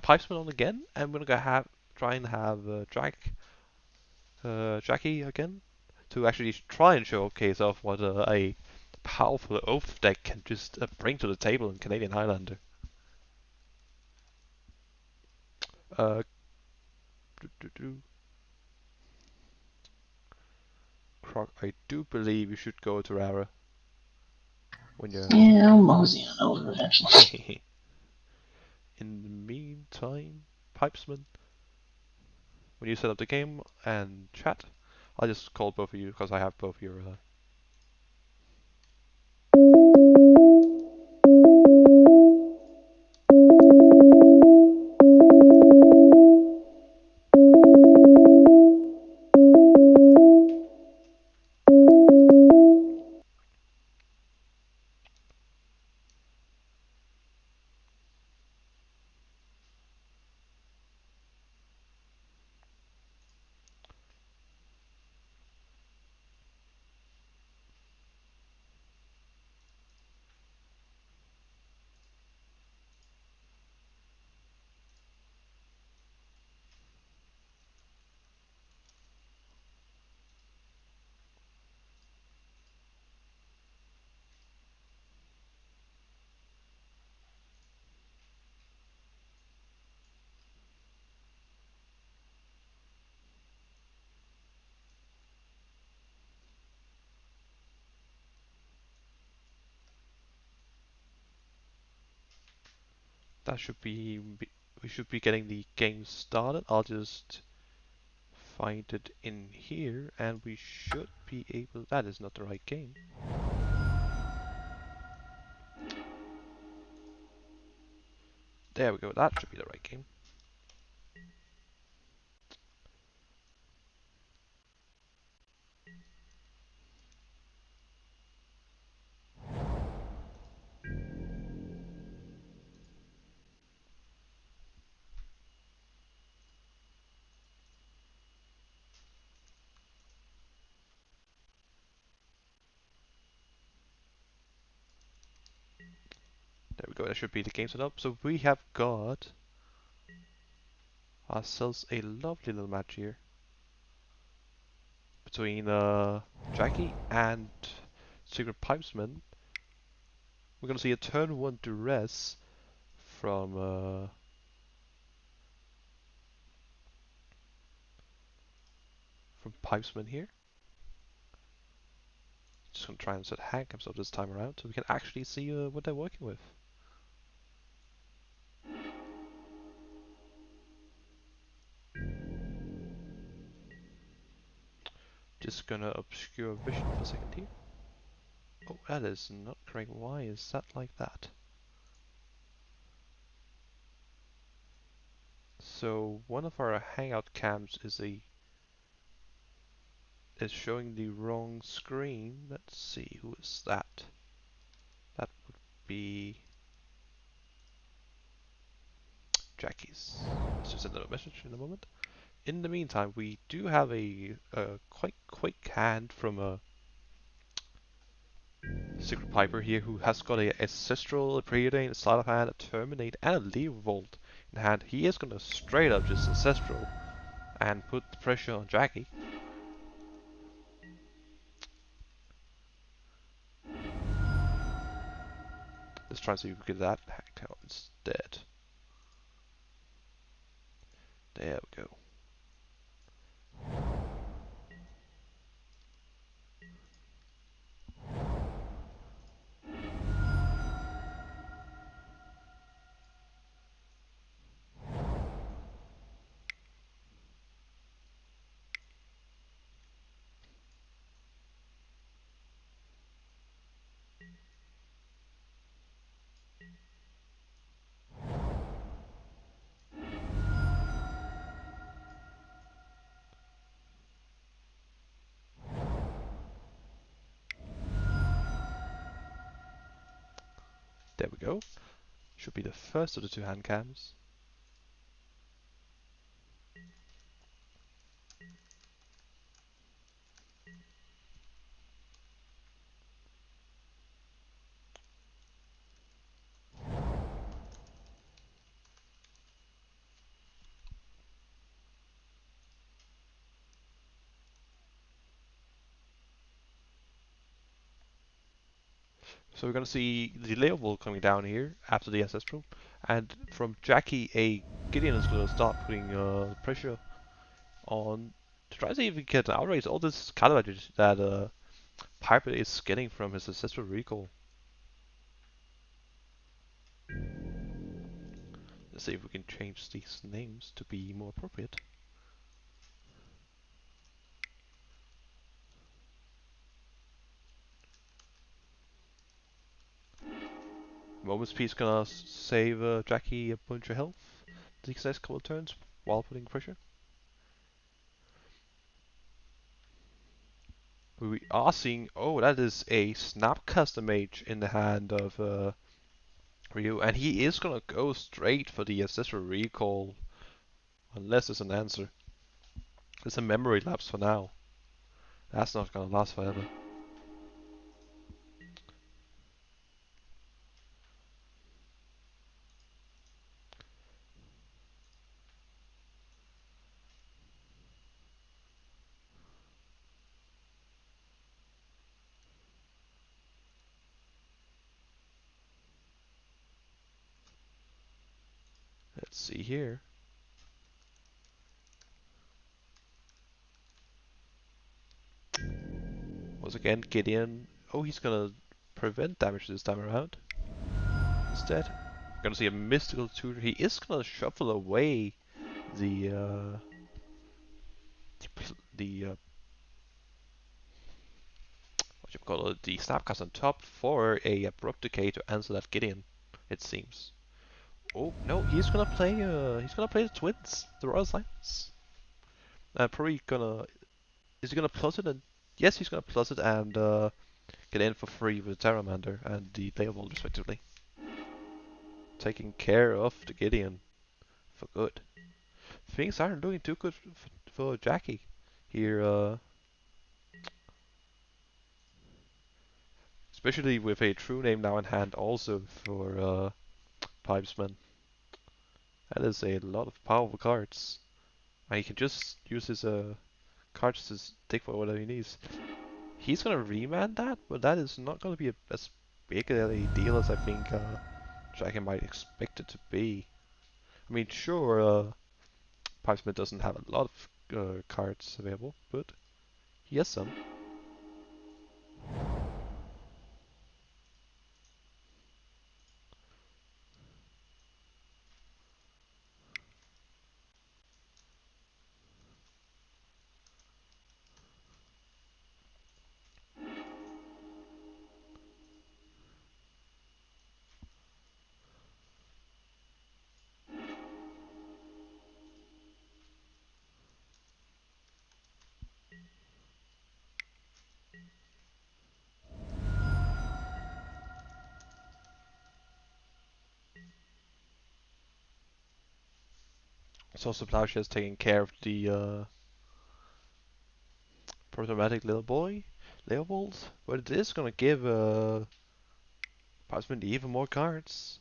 Pipesman on again, and we're gonna try and have Jackie again to actually try and showcase off what a powerful Oath deck can just bring to the table in Canadian Highlander. Croc, I do believe you should go to Rara when you're. Yeah, I'll mosey on over eventually. In the meantime, Pipesman, when you set up the game and chat, I'll just call both of you because I have both your. That should be. We should be getting the game started. I'll just find it in here, and we should be able. That is not the right game. There we go. That should be the right game. There we go. That should be the game set up. So we have got ourselves a lovely little match here between Jackie and SecretPipesman. We're gonna see a turn 1 duress from Pipesman here. Just gonna try and set handcuffs up this time around so we can actually see what they're working with. Just gonna obscure vision for a second here. Oh, that is not correct. Why is that like that? So one of our hangout cams is a is showing the wrong screen. Let's see, who is that? That would be Jacky's. Let's just send a message in a moment. In the meantime, we do have a quite quick hand from a Secret Piper here who has got a Ancestral, a Preordain, a Sleight of Hand, a Terminate, and a Leovold in hand. He is gonna straight up just Ancestral and put the pressure on Jackie. Let's try and see if we get that hacked out instead. There we go. There we go. Should be the first of the two hand cams. So we're going to see the Leovold coming down here after the Ancestral, and from Jackie, a Gideon is going to start putting pressure on to try to see if he can outrace all this counter advantage that Piper is getting from his Ancestral Recall. Let's see if we can change these names to be more appropriate. Moment Speed's gonna save Jackie a bunch of health these next couple of turns while putting pressure. We are seeing, oh, that is a Snapcaster Mage in the hand of Reiyu, and he is gonna go straight for the Ancestral Recall, unless there's an answer. There's a memory lapse for now. That's not gonna last forever. Let's see here. Once again, Gideon. Oh, he's gonna prevent damage this time around. Instead, we're gonna see a mystical tutor. He is gonna shuffle away the what you call it, the Snapcast on top for a abrupt decay to answer that Gideon. It seems. Oh no, he's gonna play the twins, the Royal Silence. Probably gonna. Is he gonna plus it? And yes, he's gonna plus it and get in for free with the Terramander and the Leovold respectively. Taking care of the Gideon for good. Things aren't looking too good for Jackie here, especially with a true name now in hand also for Pipesman. That is a lot of powerful cards. And he can just use his cards to take for whatever he needs. He's gonna remand that, but that is not gonna be as big a deal as I think Jackie might expect it to be. I mean, sure, Pipesman doesn't have a lot of cards available, but he has some. It's also Plowshare's taking care of the problematic little boy, Leopold, but it is gonna give Pipesman even more cards.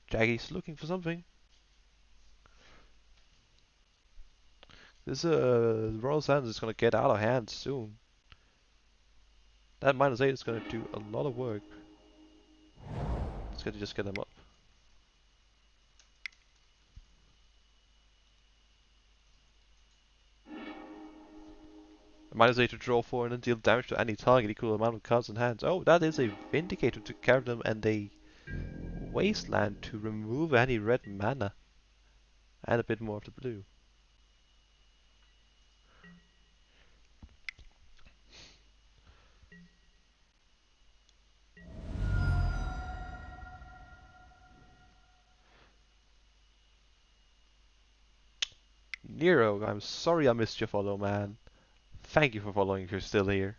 Jacky's looking for something. This Royal Sands is gonna get out of hand soon. That -8 is gonna do a lot of work. Let's just get them up. A -8 to draw 4 and then deal damage to any target equal amount of cards in hand. Oh, that is a Vindicator to carry them and a Wasteland to remove any red mana. And a bit more of the blue. Nero, I'm sorry I missed your follow, man. Thank you for following if you're still here.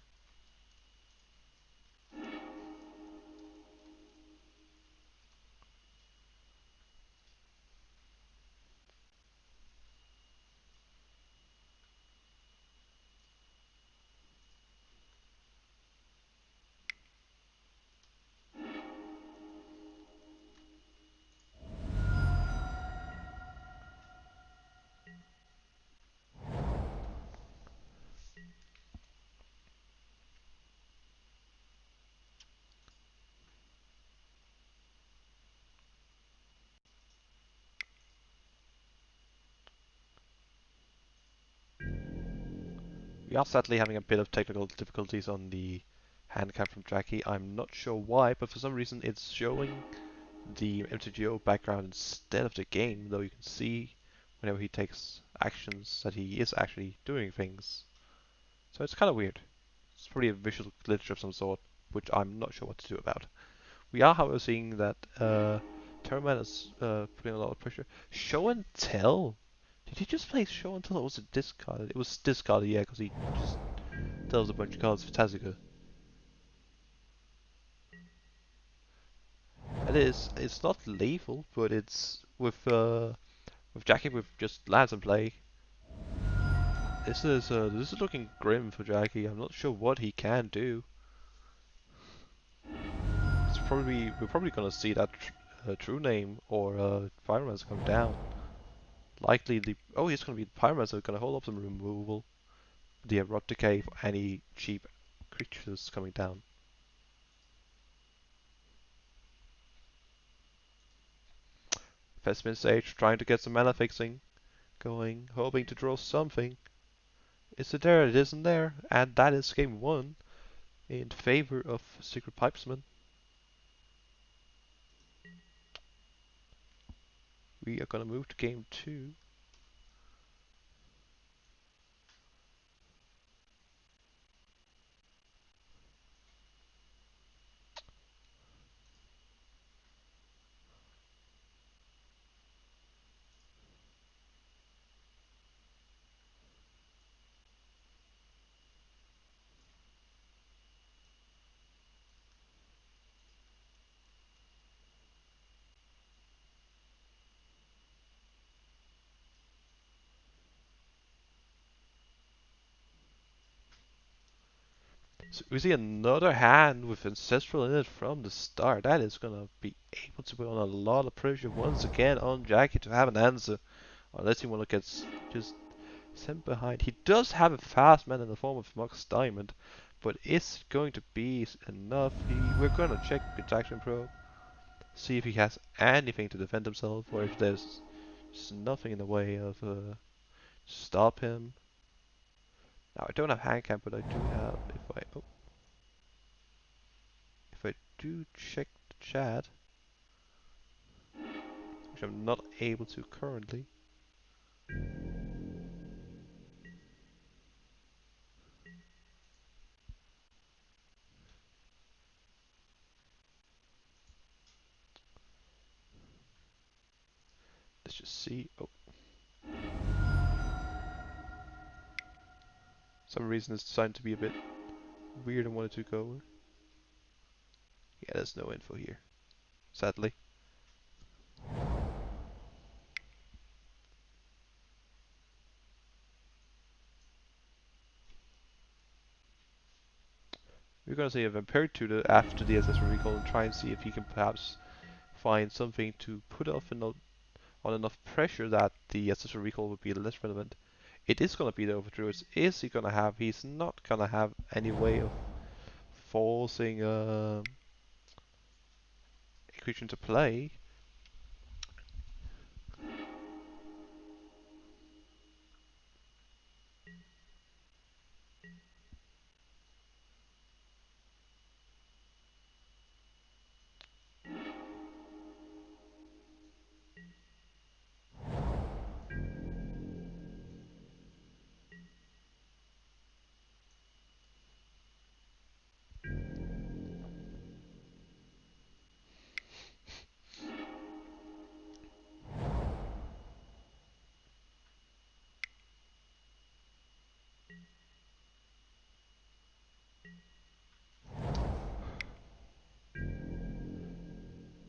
We are sadly having a bit of technical difficulties on the handicap from Jackie. I'm not sure why, but for some reason it's showing the MTGO background instead of the game, though you can see whenever he takes actions that he is actually doing things. So it's kind of weird. It's probably a visual glitch of some sort, which I'm not sure what to do about. We are, however, seeing that Turbo-Man is putting a lot of pressure. Show and Tell? Did he just play Show and Tell or was it discarded? It was discarded, yeah, because he just tells a bunch of cards for Tazika. It's not lethal, but it's with Jackie with just lands in play. This is looking grim for Jackie. I'm not sure what he can do. We're probably gonna see that True Name or Pyromancer come down. Likely he's gonna be Pyromancer gonna hold up some removal. The Rot Decay for any cheap creatures coming down. Festmin Sage trying to get some mana fixing going, hoping to draw something. Is it there? It isn't there, and that is game 1 in favor of SecretPipesman. We are gonna move to game 2. So we see another hand with Ancestral in it from the start. That is gonna be able to put on a lot of pressure once again on Jackie to have an answer. Unless he wanna get just sent behind. He does have a fast man in the form of Mox Diamond, but is it going to be enough? We're gonna check Protection Probe, see if he has anything to defend himself, or if there's just nothing in the way of stop him. Now I don't have handcap, but I do have if I do check the chat, which I'm not able to currently. Let's just see. Oh. Some reason it's designed to be a bit weird and wanted to go. Yeah, there's no info here, sadly. going to say a Vampire Tutor after the Ancestral Recall and try and see if he can perhaps find something to put off on enough pressure that the Ancestral Recall would be less relevant. It is going to be the Overdruids. Is he going to have? He's not going to have any way of forcing a creature into play.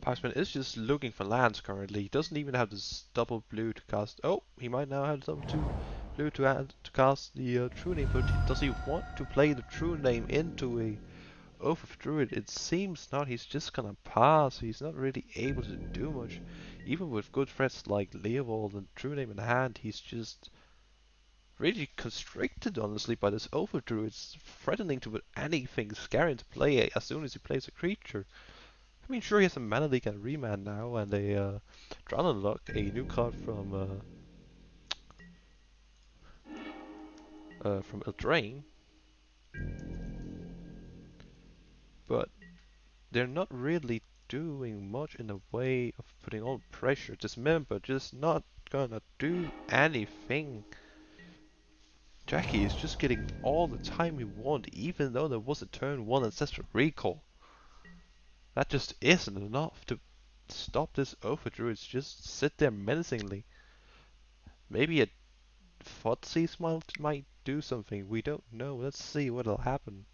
Pipesman is just looking for lands currently. He doesn't even have this double blue to cast. Oh, he might now have double blue to cast the True Name, but does he want to play the True Name into a Oath of Druid? It seems not. He's just gonna pass. He's not really able to do much. Even with good threats like Leovold and True Name in hand, he's just really constricted, honestly, by this Oath of Druid. It's threatening to put anything scary into play as soon as he plays a creature. I mean, sure, he has a Mana Leak and Remand now, and a Drown Unlock, a new card from Eldraine. But they're not really doing much in the way of putting on pressure. Dismember just not gonna do anything. Jackie is just getting all the time he wants, even though there was a turn 1 Ancestral Recall. That just isn't enough to stop this Oath of Druids. Just sit there menacingly. Maybe a Thoughtseize might do something. We don't know. Let's see what'll happen.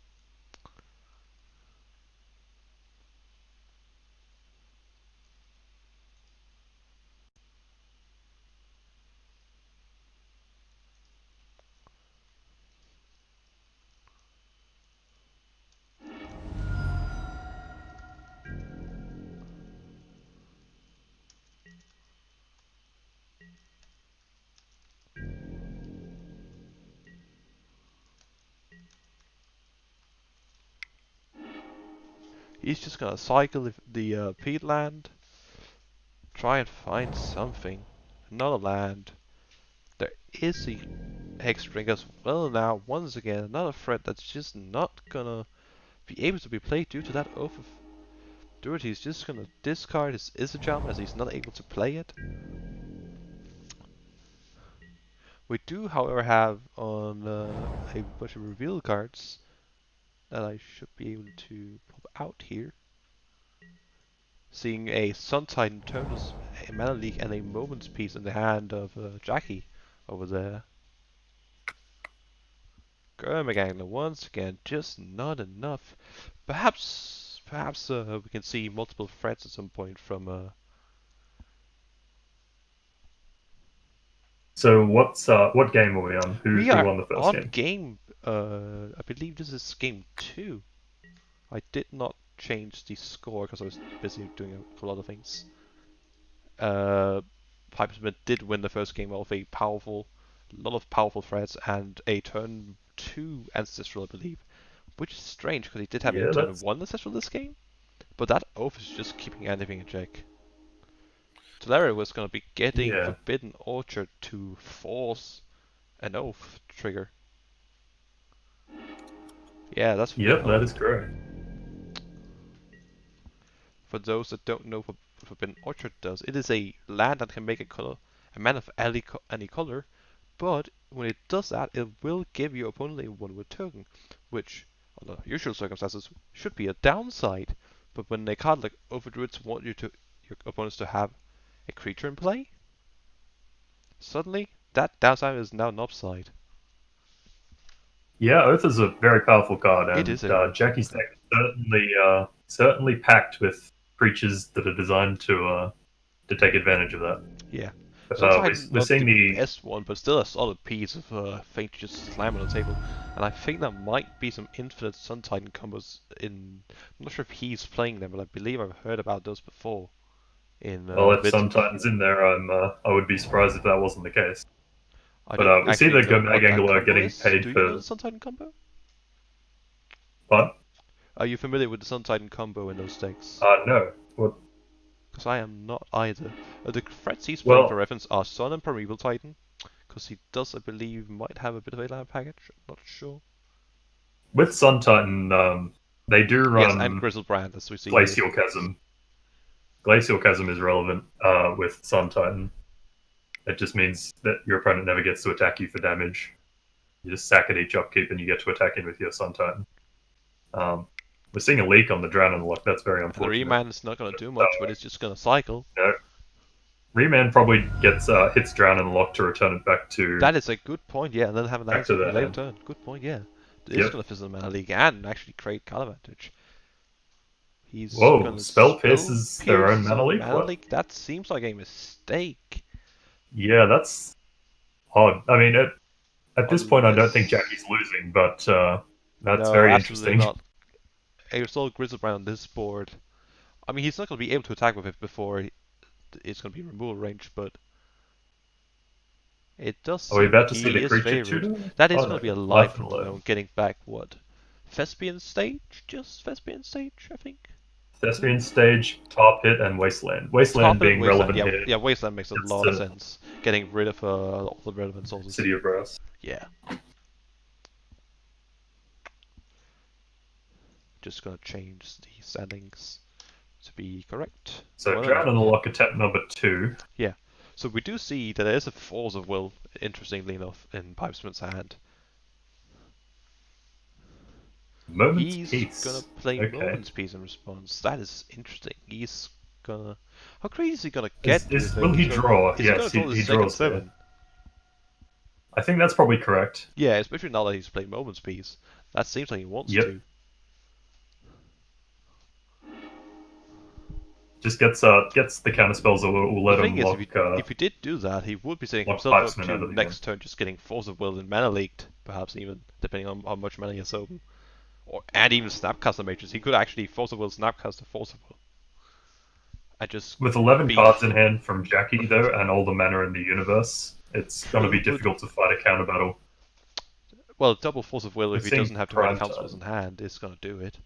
He's just gonna cycle the peatland, try and find something. Another land. There is a Hexdrink as well now. Once again, another threat that's just not gonna be able to be played due to that Oath of Druid. He's just gonna discard his Izzajam as he's not able to play it. We do, however, have on a bunch of reveal cards that I should be able to pop out here. Seeing a Sun Titan Turnus, a Mana Leak, and a Moment's Piece in the hand of Jackie over there. Gurmagangler once again, just not enough. Perhaps we can see multiple threats at some point from. So what game are we on? Who won the first on game? I believe this is game 2. I did not change the score because I was busy doing a lot of things. Pipesman did win the first game of a lot of powerful threats and a turn 2 Ancestral, I believe. Which is strange because he did have a turn 1 Ancestral this game. But that Oath is just keeping anything in check. Teleria was going to be getting Forbidden Orchard to force an Oath trigger. Yeah, that's Yep, that is correct. For those that don't know what Forbidden Orchard does, it is a land that can make a mana of any color, but when it does that, it will give your opponent a 1/1 token, which, under usual circumstances, should be a downside. But when a card like Overdruids want your opponents to have a creature in play, suddenly that downside is now an upside. Yeah, Oath is a very powerful card, and it is Jackie's deck is certainly packed with creatures that are designed to take advantage of that. Yeah, Sometimes we're not seeing the the best one, but still a solid piece of thing to just slam on the table. And I think there might be some infinite Sun Titan combos in. I'm not sure if he's playing them, but I believe I've heard about those before. In well, if Sun Vintage. Titan's in there, I would be surprised if that wasn't the case. I But don't we see actually the know Gomag what that Angler combo getting is. paid Do you for know the Sun Titan combo? what? Are you familiar with the Sun Titan combo in those decks? No. What? Because I am not either. The threats he's playing for Well, reference are Sun and Primeval Titan. Because he does, I believe, might have a bit of a land package. I'm not sure. with Sun Titan, they do Yes, and run Grizzlebrand, as we see Glacial here. Chasm. Glacial Chasm is relevant with Sun Titan. It just means that your opponent never gets to attack you for damage. You just sack at each upkeep and you get to attack in with your Sun Titan. We're seeing a leak on the Drown Unlock. That's very And the unfortunate. Remand is not going to do much, but it's just going to cycle. No. Remand probably gets hits Drown Unlock to return it back to. That is a good point, yeah, and then have an Back to answer the later hand. turn. Good point, yeah. It is Yep. going to fizzle the Mana League and actually create card advantage. He's Whoa, gonna Spell Pierces their own Pierce Mana on Leak? Mana What? Leak? That seems like a mistake. Yeah, that's odd. I mean, at this point, I don't think Unless- Jackie's losing, but that's No, very absolutely interesting. not. Aerosol Grizzlebrand on this board. I mean, he's not going to be able to attack with it before it's going to be removal range, but it does Are we seem about to he see the is creature favored. tutor? That is Oh, going no. to be a Life life and from Loam. getting back what? Thespian Stage? Just Thespian Stage, I think. Thespian Stage, Top Hit, and Wasteland. Wasteland Top and being Wasteland, relevant yeah, here. yeah, Wasteland makes a It's lot of the sense. Getting rid of all the relevant sources. City of Brass. Yeah. Just gonna change the settings to be correct. So Well, Drown Unlock attack number 2. So we do see that there is a Force of Will, interestingly enough, in Pipesman's hand. Moment's He's Peace. gonna play Okay. Moment's Peace in response. That is interesting. He's gonna... How crazy is he gonna get? Do you think? Will he He's gonna- draw? Is he Yes, gonna draw the he second draws there. 7? I think that's probably correct. Yeah, especially now that he's playing Moment's Peace. That seems like he wants Yep. to. Just gets the counter spells that will let The him thing is, lock. if he did do that, he would be setting lock himself up Pipesman to out of the next turn just getting Force of Will and Mana Leaked, perhaps even, depending on how much mana he has open. And even Snapcaster Mages. He could actually Force of Will Snapcaster Force of Will. I just With 11 beef. cards in hand from Jackie, though, and all the mana in the universe, it's going to be difficult to fight a counter battle. Well, double Force of Will We're if he seeing doesn't have too many prime counter spells time. in hand is going to do it.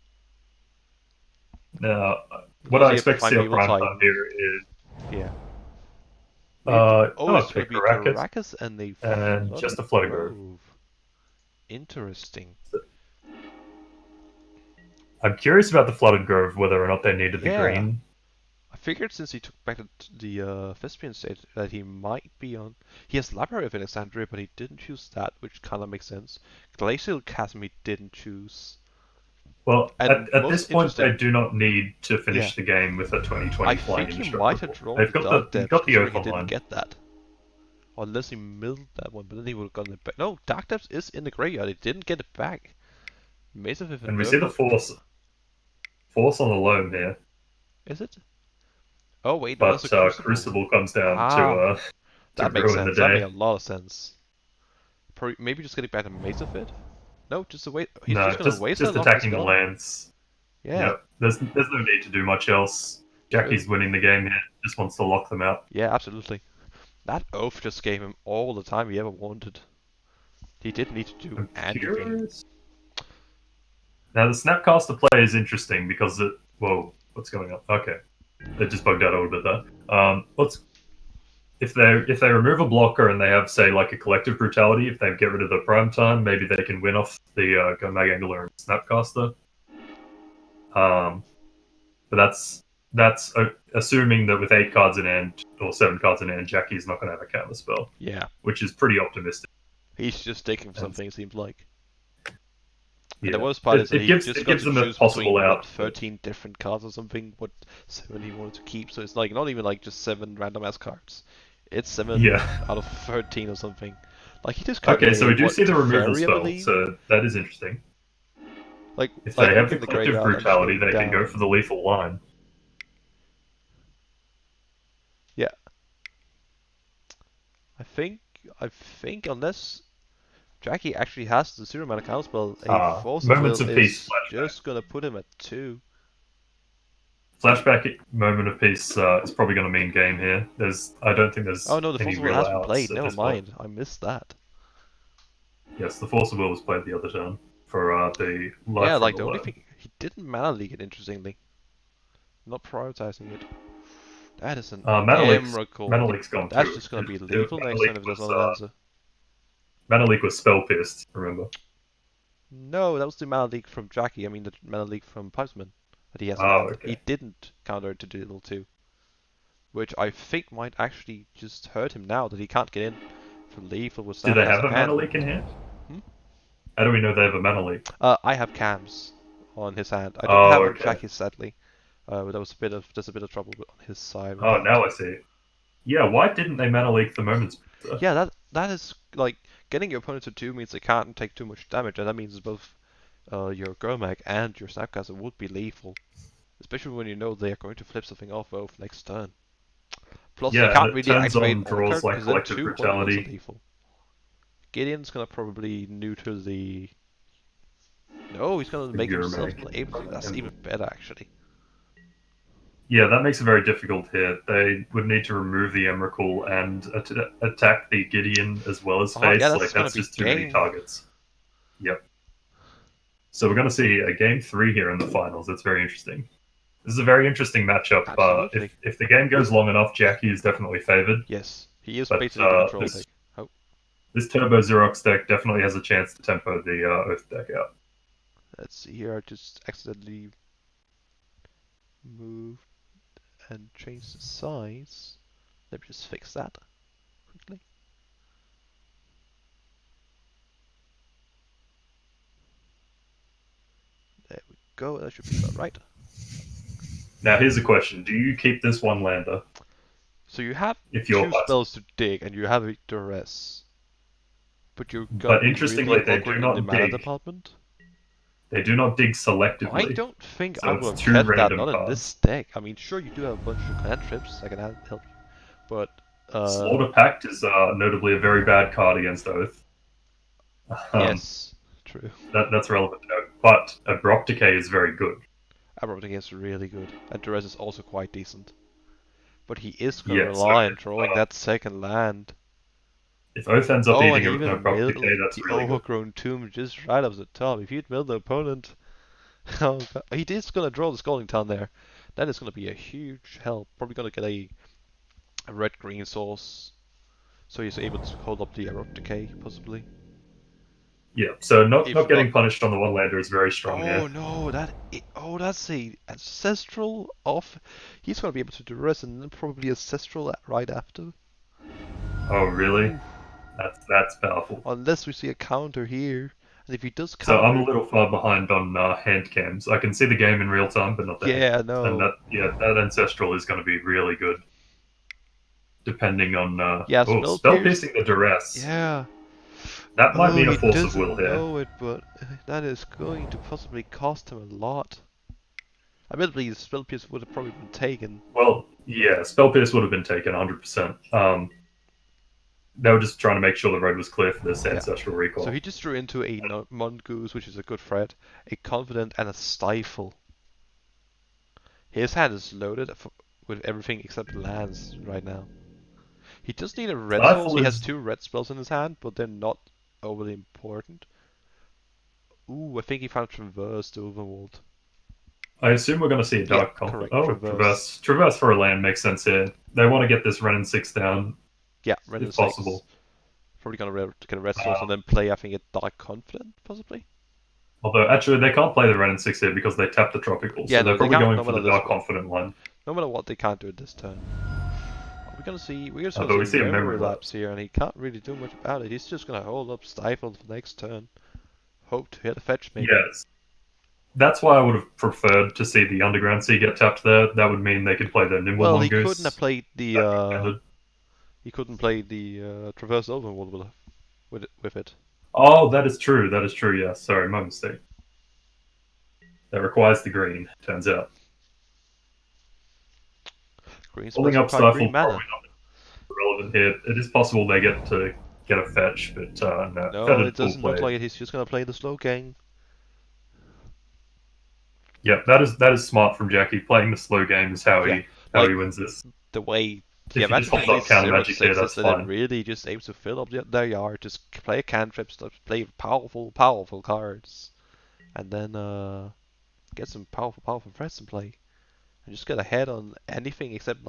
Now, what Does I he expect to have see on Primeval prime Titan? time here is Yeah. it's It's going to be Karakas Karakas and the and just a Flooded Grove. Grove. Interesting. I'm curious about the Flooded Grove, whether or not they needed the Yeah. green. I figured since he took back the Thespian state that he might be on. He has Library of Alexandria, but he didn't choose that, which kind of makes sense. Glacial Chasm he didn't choose. Well, And at most this point, they interesting- do not need to finish Yeah. the game with a 2020 I flying think he indestructible. might have drawn They've the got Dark the Depths, got the considering Oath he didn't online. get that. Or unless he milled that one, but then he would have gotten it back. No, Dark Depths is in the graveyard. He didn't get it back. Mason with And we see the force on the loam here, Is it? Oh wait, no, but that's a Crucible. Crucible comes down to That makes ruin the sense. That day. makes a lot of sense. Maybe just getting back to Mace of it? No, just a wait. He's No, just gonna waste just that long attacking as the well. lands. Yeah. Yep. There's no need to do much else. Jackie's winning the game here. Just wants to lock them out. Yeah, absolutely. That oath just gave him all the time he ever wanted. He didn't need to do I'm anything. curious. Now the Snapcaster play is interesting because it. Whoa, what's going on? Okay, it just bugged out a little bit there. If they remove a blocker and they have, say, like a Collective Brutality, if they get rid of the prime time, maybe they can win off the Gomag Angler and Snapcaster. But that's assuming that with 8 cards in hand or 7 cards in hand, Jackie's not going to have a counter spell, Yeah. which is pretty optimistic. He's just taking something, it seems like. Yeah. And the worst part is that it he gives just got to them a choose possible between out. what, 13 different cards or something, what 7 he wanted to keep. So it's like not even like just 7 random ass cards. It's 7 Yeah. out of 13 or something. Like he just Okay, so we do what, see the removal Fairy, I spell, believe? so that is interesting. Like If like they have the open Collective graveyard and Brutality, shoot they can go down. for the lethal line. Yeah. I think unless Jackie actually has the 0 mana counterspell, a Force of Moments Will of Peace is flashback. just gonna put him at 2. Flashback Moment of Peace is probably going to mean game here. I don't think there's Oh no, the any Force of Will real has been outs played. at Never this point. mind, I missed that. Yes, the Force of Will was played the other turn for the life Yeah, from like the the only loan. thing he didn't mana leak it. Interestingly, not prioritizing it. That is an Mana miracle. Leak's gone That's too. just gonna be Mana lethal next Leak turn if there's was, another answer. Mana Leak was spell pierced, remember? No, that was the mana leak from Jackie. I mean the mana leak from Pipesman that he has in Oh, hand. okay. He didn't counter it to deal 2. Which I think might actually just hurt him now that he can't get in for lethal with Do they Snapcast have a Mana and... Leak in here? Hmm? How do we know they have a Mana Leak? I have cams on his hand. I don't Oh, have on okay. Jackie's sadly. But there's a bit of trouble on his side with Oh, that. now I see. Yeah, why didn't they Mana Leak the Moments? Yeah, that is like getting your opponent to 2 means they can't take too much damage, and that means both your Gomag and your Snapcaster would be lethal. Especially when you know they are going to flip something off Oath next turn. Plus, Yeah, they can't and it really turns activate on Orchard draws like because then Collective 2 Hornbills are Brutality. lethal. Gideon's gonna probably neuter the... No, he's gonna make himself Euromag. able to. That's even better, actually. Yeah, that makes it very difficult here. They would need to remove the Emrakul and attack the Gideon as well as face. Yeah, that's like, gonna that's be just too many game. targets. Yep. So we're going to see a game 3 here in the finals. That's very interesting. This is a very interesting matchup. Absolutely. If the game goes long enough, Jackie is definitely favored. Yes, he is But, basically the control this- pick. Oh, This Turbo-Xerox deck definitely has a chance to tempo the Oath deck out. let's see here. I just accidentally moved and changed the size. Let me just fix that quickly. There we go. That should be about right. Now, here's a question. Do you keep this one lander? So you have If you're 2 spells to dig, and you have a duress. But you're But gonna be interestingly, really they awkward do in the not mana dig. department. They do not dig selectively. I don't think So I it's would have 2 kept that, random not in cards. this deck. I mean, sure, you do have a bunch of cantrips that can help you, but Slaughter Pact is notably a very bad card against Oath. yes, true. That's relevant to note. But Abrupt Decay is very good. Abrupt Decay is really good, and Duress is also quite decent. But he is going to Yeah, rely so on drawing that second land. If Oath ends up Oh, and eating an even Abrupt milled Decay, that's the really good. Overgrown Tomb just right off the top. If you'd milled the opponent, oh God. He is going to draw the Scalding Town there. That is going to be a huge help. Probably going to get a red-green source, so he's able to hold up the Abrupt Decay, possibly. Yeah, so not If getting not- punished on the one lander is very strong Oh here. no, that's a ancestral off. He's going to be able to duress and then probably ancestral right after. Oh, really? That's powerful. Unless we see a counter here. And if he does So counter... I'm a little far behind on hand cams. I can see the game in real time, but not the Yeah, hand. no. And that Ancestral is going to be really good. Depending on... Yeah, Spell Spell Piercing the Duress. Yeah. That might mean a he Force of doesn't Will here. know it, but that is going to possibly cost him a lot. Admittedly, the Spell Pierce would have probably been taken. Well, yeah, Spell Pierce would have been taken 100%. They were just trying to make sure the road was clear for this Ancestral Recall. So he just drew into a Mongoose, which is a good threat, a Confident, and a Stifle. His hand is loaded with everything except lands right now. He does need a red source. He has 2 red spells in his hand, but they're not overly important. Ooh, I think he found Traverse to Overworld. I assume we're going to see a Dark Confident. Oh, Traverse. Traverse for a land makes sense here. They want to get this Ren and 6 down. Yeah, Ren and 6. Possible. Probably going to get a red source and then play, I think, a Dark Confident, possibly? Although, actually, they can't play the Ren and 6 here because they tap the Tropical. Yeah, so they're probably going for the Dark one. Confident line. No matter what, they can't do it this turn. We're going to see a Memory Lapse here, and he can't really do much about it. He's just going to hold up Stifle for the next turn. Hope to hit a fetch, maybe. Yes. That's why I would have preferred to see the Underground Sea get tapped there. That would mean they could play the Nimble Mongoose. Well, he couldn't have played the... He couldn't play the Traverse Overworld with it. Oh, that is true. That is true, yeah. Sorry, my mistake. That requires the green, turns out. Green Pulling up green Stifle mana. probably not relevant here. It is possible they get a fetch, but no. No, it doesn't look like it. He's just gonna play the slow game. Yeah, that is smart from Jackie. Playing the slow game is how he wins this. The way If you just hold up counter magic here, that's fine. Really just aims to fill up their yard, just play cantrips, play powerful cards, and then get some powerful threats in play, and just get ahead on anything except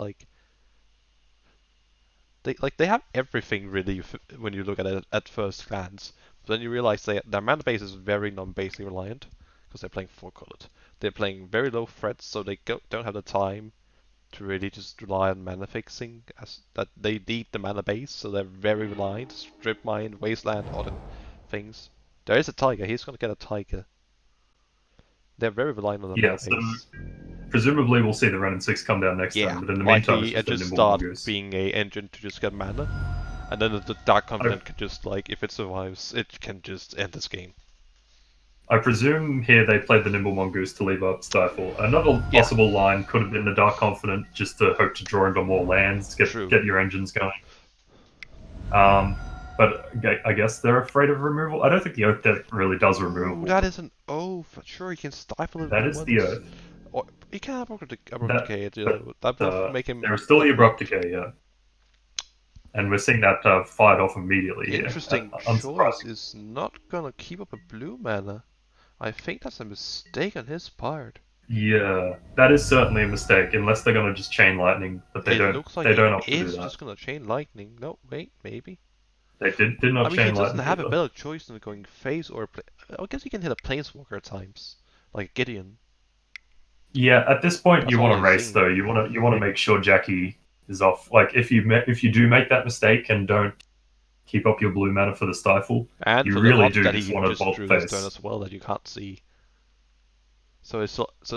they have everything really when you look at it at first glance. But then you realize their mana base is very non-basely reliant because they're playing 4-colored. They're playing very low threats, so they don't have the time to really just rely on mana fixing, as that they need the mana base, so they're very reliant. Strip Mine, Wasteland, other things. There is a Tiger, he's gonna get a Tiger. They're very reliant on the mana base. Presumably we'll see the Ren and 6 come down next time, but in the meantime it's just start being a engine to just get mana. And then the Dark Continent can just, if it survives, it can just end this game. I presume here they played the Nimble Mongoose to leave up Stifle. Another possible line could have been the Dark Confident, just to hope to draw into more lands, get your engines going. But I guess they're afraid of removal. I don't think the Oath deck really does removal. That is an Oath. Sure, you can Stifle it. That is the Oath. Or you can Abrupt Decay. That would make him... There's still the Abrupt Decay, yeah. And we're seeing that fired off immediately. Interesting choice is not gonna keep up a blue mana. I think that's a mistake on his part. Yeah, that is certainly a mistake, unless they're gonna just Chain Lightning, but they don't. Looks like they don't opt to do is that. just gonna Chain Lightning. No, wait, maybe. They did not Chain Lightning. He doesn't have a better choice than going Phase or I guess he can hit a Planeswalker at times, like Gideon. Yeah, at this point you want to race though. You want to make sure Jackie is off. Like if you do make that mistake and don't keep up your blue mana for the Stifle, and you for really the do that just he want to just bolt drew face. this turn as well that you can't see. So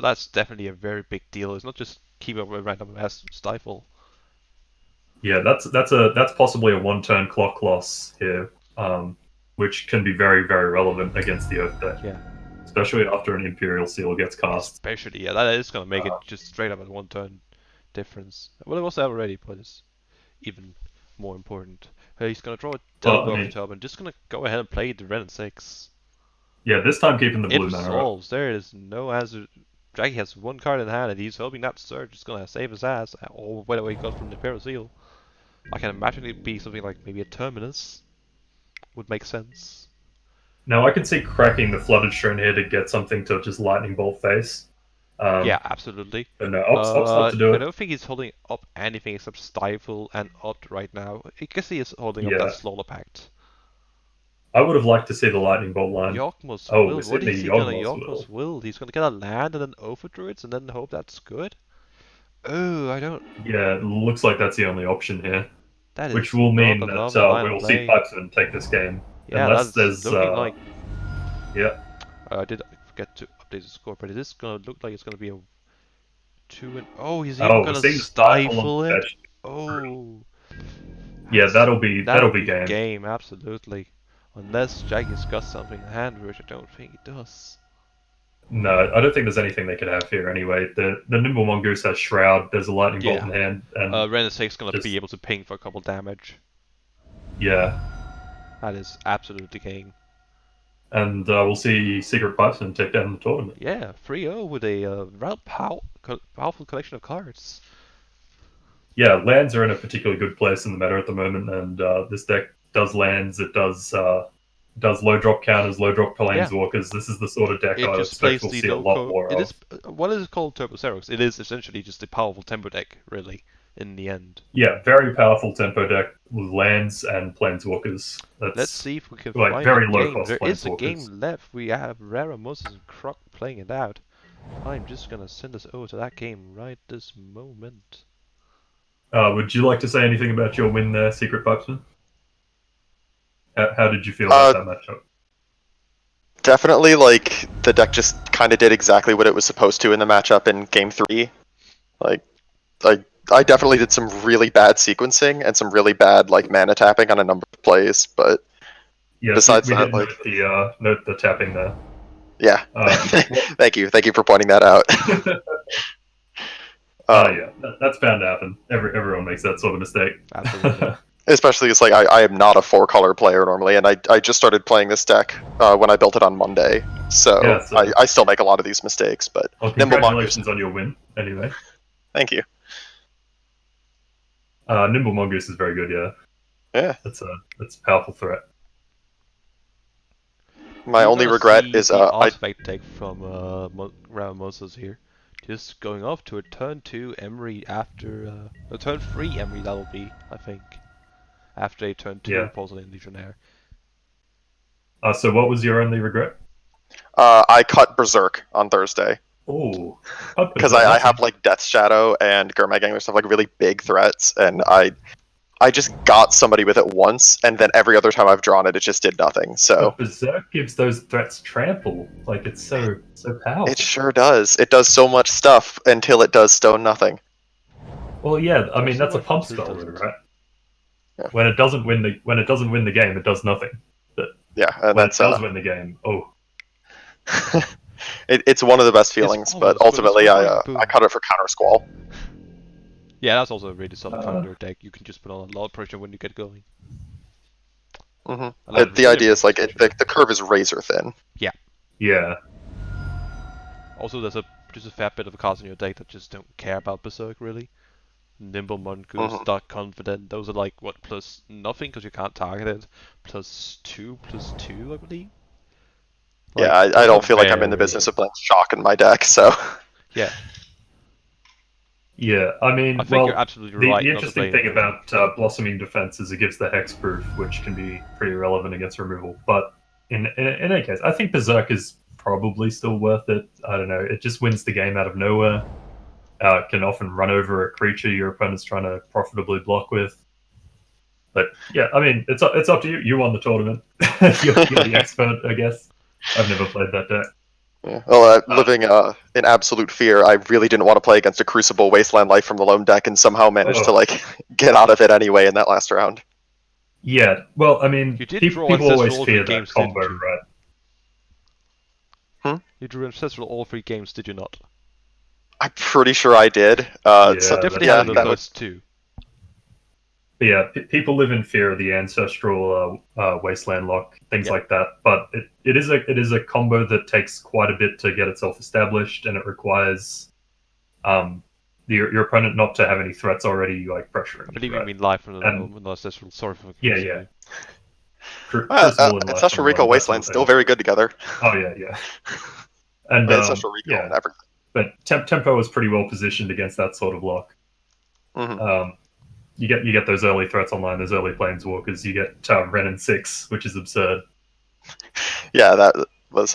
that's definitely a very big deal. It's not just keep up with random ass Stifle. Yeah, that's possibly a 1-turn clock loss here, which can be very, very relevant against the Oath deck. Yeah. Especially after an Imperial Seal gets cast. Especially, yeah, that is going to make it just straight up a 1-turn difference. Well, it was already, but it's even more important. He's going to draw a Delver Turban, just going to go ahead and play the Ren and 6. Yeah, this time keeping the blue mana. It resolves. There is no answer. Jackie has one card in hand, and he's hoping that Surge is going to save his ass, or whatever he got from the Imperial Seal. I can imagine it'd be something like maybe a Terminus. Would make sense. Now I can see cracking the Flooded Shrine here to get something to just Lightning Bolt face. Yeah, absolutely. But no, Op's not to do it. I don't think he's holding up anything except Stifle and Odd right now. I guess he is holding up that Slaughter Pact. I would have liked to see the Lightning Bolt line. Yawgmoth's Will. What is he gonna Yawgmoth's Will? He's gonna get a land and then Over Druids and then hope that's good? Oh, I don't... Yeah, it looks like that's the only option here. That which will mean that we'll see Pipesman take this game. Yeah, unless that's looking like... Yeah. I did forget to update the score, but it is gonna look like it's gonna be a 2 Oh, he's even gonna Stifle it? Oh... Yeah, that'll be game. Game, absolutely. Unless Jackie's got something in hand, which I don't think he does. No, I don't think there's anything they could have here anyway. The Nimble Mongoose has Shroud, there's a Lightning Bolt in hand. And Ren and 6 is going to be able to ping for a couple damage. Yeah. That is absolutely game. And we'll see SecretPipesman take down the tournament. Yeah, 3-0 with a powerful collection of cards. Yeah, lands are in a particularly good place in the meta at the moment, and this deck does lands, it does low drop counters, low drop planeswalkers. This is the sort of deck I expect we'll see a lot more of. What is it called, Turbo-Xerox? It is essentially just a powerful tempo deck, really, in the end. Yeah, very powerful tempo deck with lands and planeswalkers. Let's see if we can find very low cost There is a planeswalkers. game left. We have RarerMonsters and Croc playing it out. I'm just gonna send us over to that game right this moment. Would you like to say anything about your win there, SecretPipesman? How did you feel about that matchup? Definitely, the deck just kind of did exactly what it was supposed to in the matchup in Game 3. I definitely did some really bad sequencing and some really bad, mana tapping on a number of plays, but besides we that, did note the tapping there. Yeah. Thank you for pointing that out. Yeah, that's bound to happen. Everyone makes that sort of mistake. Absolutely. Especially, it's like I am not a 4-color player normally, and I just started playing this deck when I built it on Monday. So, Yeah, so- I still make a lot of these mistakes, but Well, Nimble congratulations on your win, anyway. Thank you. Nimble Mongoose is very good, yeah. Yeah. That's a powerful threat. My You're only gonna regret see is the I artifact take from RarerMonsters here. Just going off to a turn 2 Emery after a turn 3 Emery that'll be, I think. After a turn 2 Yeah. Porcelain Legionnaire. So what was your only regret? I cut Berserk on Thursday. Oh, Because I have like Death Shadow and Gurmag stuff, like really big threats, and I just got somebody with it once, and then every other time I've drawn it, it just did nothing. So Berserk gives those threats trample. Like, it's so powerful. it sure does. It does so much stuff until it does stone nothing. Well, yeah, I mean so that's a much pump until it spell, doesn't. right? Yeah. When it doesn't win the game, it does nothing. But Yeah, and when that's it does win the game, oh, it's one of the best feelings. But almost, but it's ultimately, I Whispering Boom. cut it for Counter Squall. Yeah, that's also a really solid card in your deck. You can just put on a lot of pressure when you get going. The idea is like the curve is razor thin. yeah. Also, there's just a fair bit of cards in your deck that just don't care about Berserk really. Nimble Mongoose, Dark Confident, those are like what, plus nothing because you can't target it, +2/+2 I believe. Like, Yeah, I those don't are feel like I'm in the very- business of playing shock in my deck, so Yeah, Yeah, I mean, I think well, you're absolutely the right. not to interesting play thing it. about Blossoming Defense is it gives the hexproof, which can be pretty relevant against removal. But in any case, I think Berserk is probably still worth it. I don't know. It just wins the game out of nowhere. It can often run over a creature your opponent's trying to profitably block with. But yeah, I mean, it's up to you. You won the tournament. You're the expert, I guess. I've never played that deck. yeah. Well, living in absolute fear, I really didn't want to play against a Crucible Wasteland Life from the Loam deck, and somehow managed to like get out of it anyway in that last round. Yeah, well, I mean, You did people draw always Ancestral fear all three that games, combo, didn't you? right? You drew Ancestral all 3 games, did you not? I'm pretty sure I did. Yeah, So Definitely yeah, had the that was, first 2. But yeah, people live in fear of the ancestral wasteland lock, things like that. But it is a combo that takes quite a bit to get itself established, and it requires your opponent not to have any threats already like pressuring. I believe right? you mean live from the And- moment, not Ancestral. Sorry for Yeah, confusing yeah. you. Crucible and Ancestral Life Recall Online, that sort Wasteland of still thing. very good together. Oh yeah. And Ancestral Recall yeah, and everything. but Tempo is pretty well positioned against that sort of lock. You get those early threats online, those early planeswalkers. You get Ren and 6, which is absurd. Yeah, that was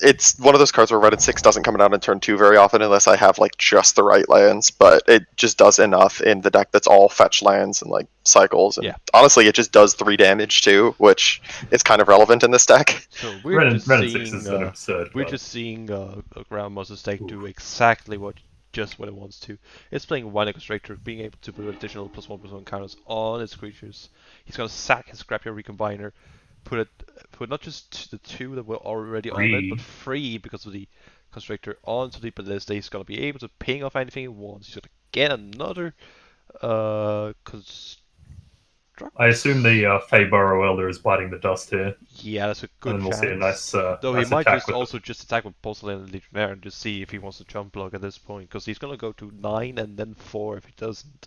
it's one of those cards where Red and 6 doesn't come down in turn 2 very often unless I have like just the right lands, but it just does enough in the deck that's all fetch lands and like cycles, and honestly it just does 3 damage too, which is kind of relevant in this deck. So we're Ren just and 6 seeing is an absurd we're card. just seeing a Grandmaster's deck do exactly what it wants to. It's playing one Constrictor, being able to put additional +1/+1 counters on its creatures. He's gonna sack his Scrapyard Recombiner, put not just the 2 that were already on it, but 3 because of the Constrictor onto the Ballista. He's gonna be able to ping off anything he wants. He's gonna get another Construct. I assume the Fey Burrow Elder is biting the dust here. Yeah, that's a good And then we'll chance. see a nice, Though nice he might attack just with also just attack with Porcelain Legionnaire and just see if he wants to jump block at this point, because he's gonna go to 9 and then 4 if he doesn't.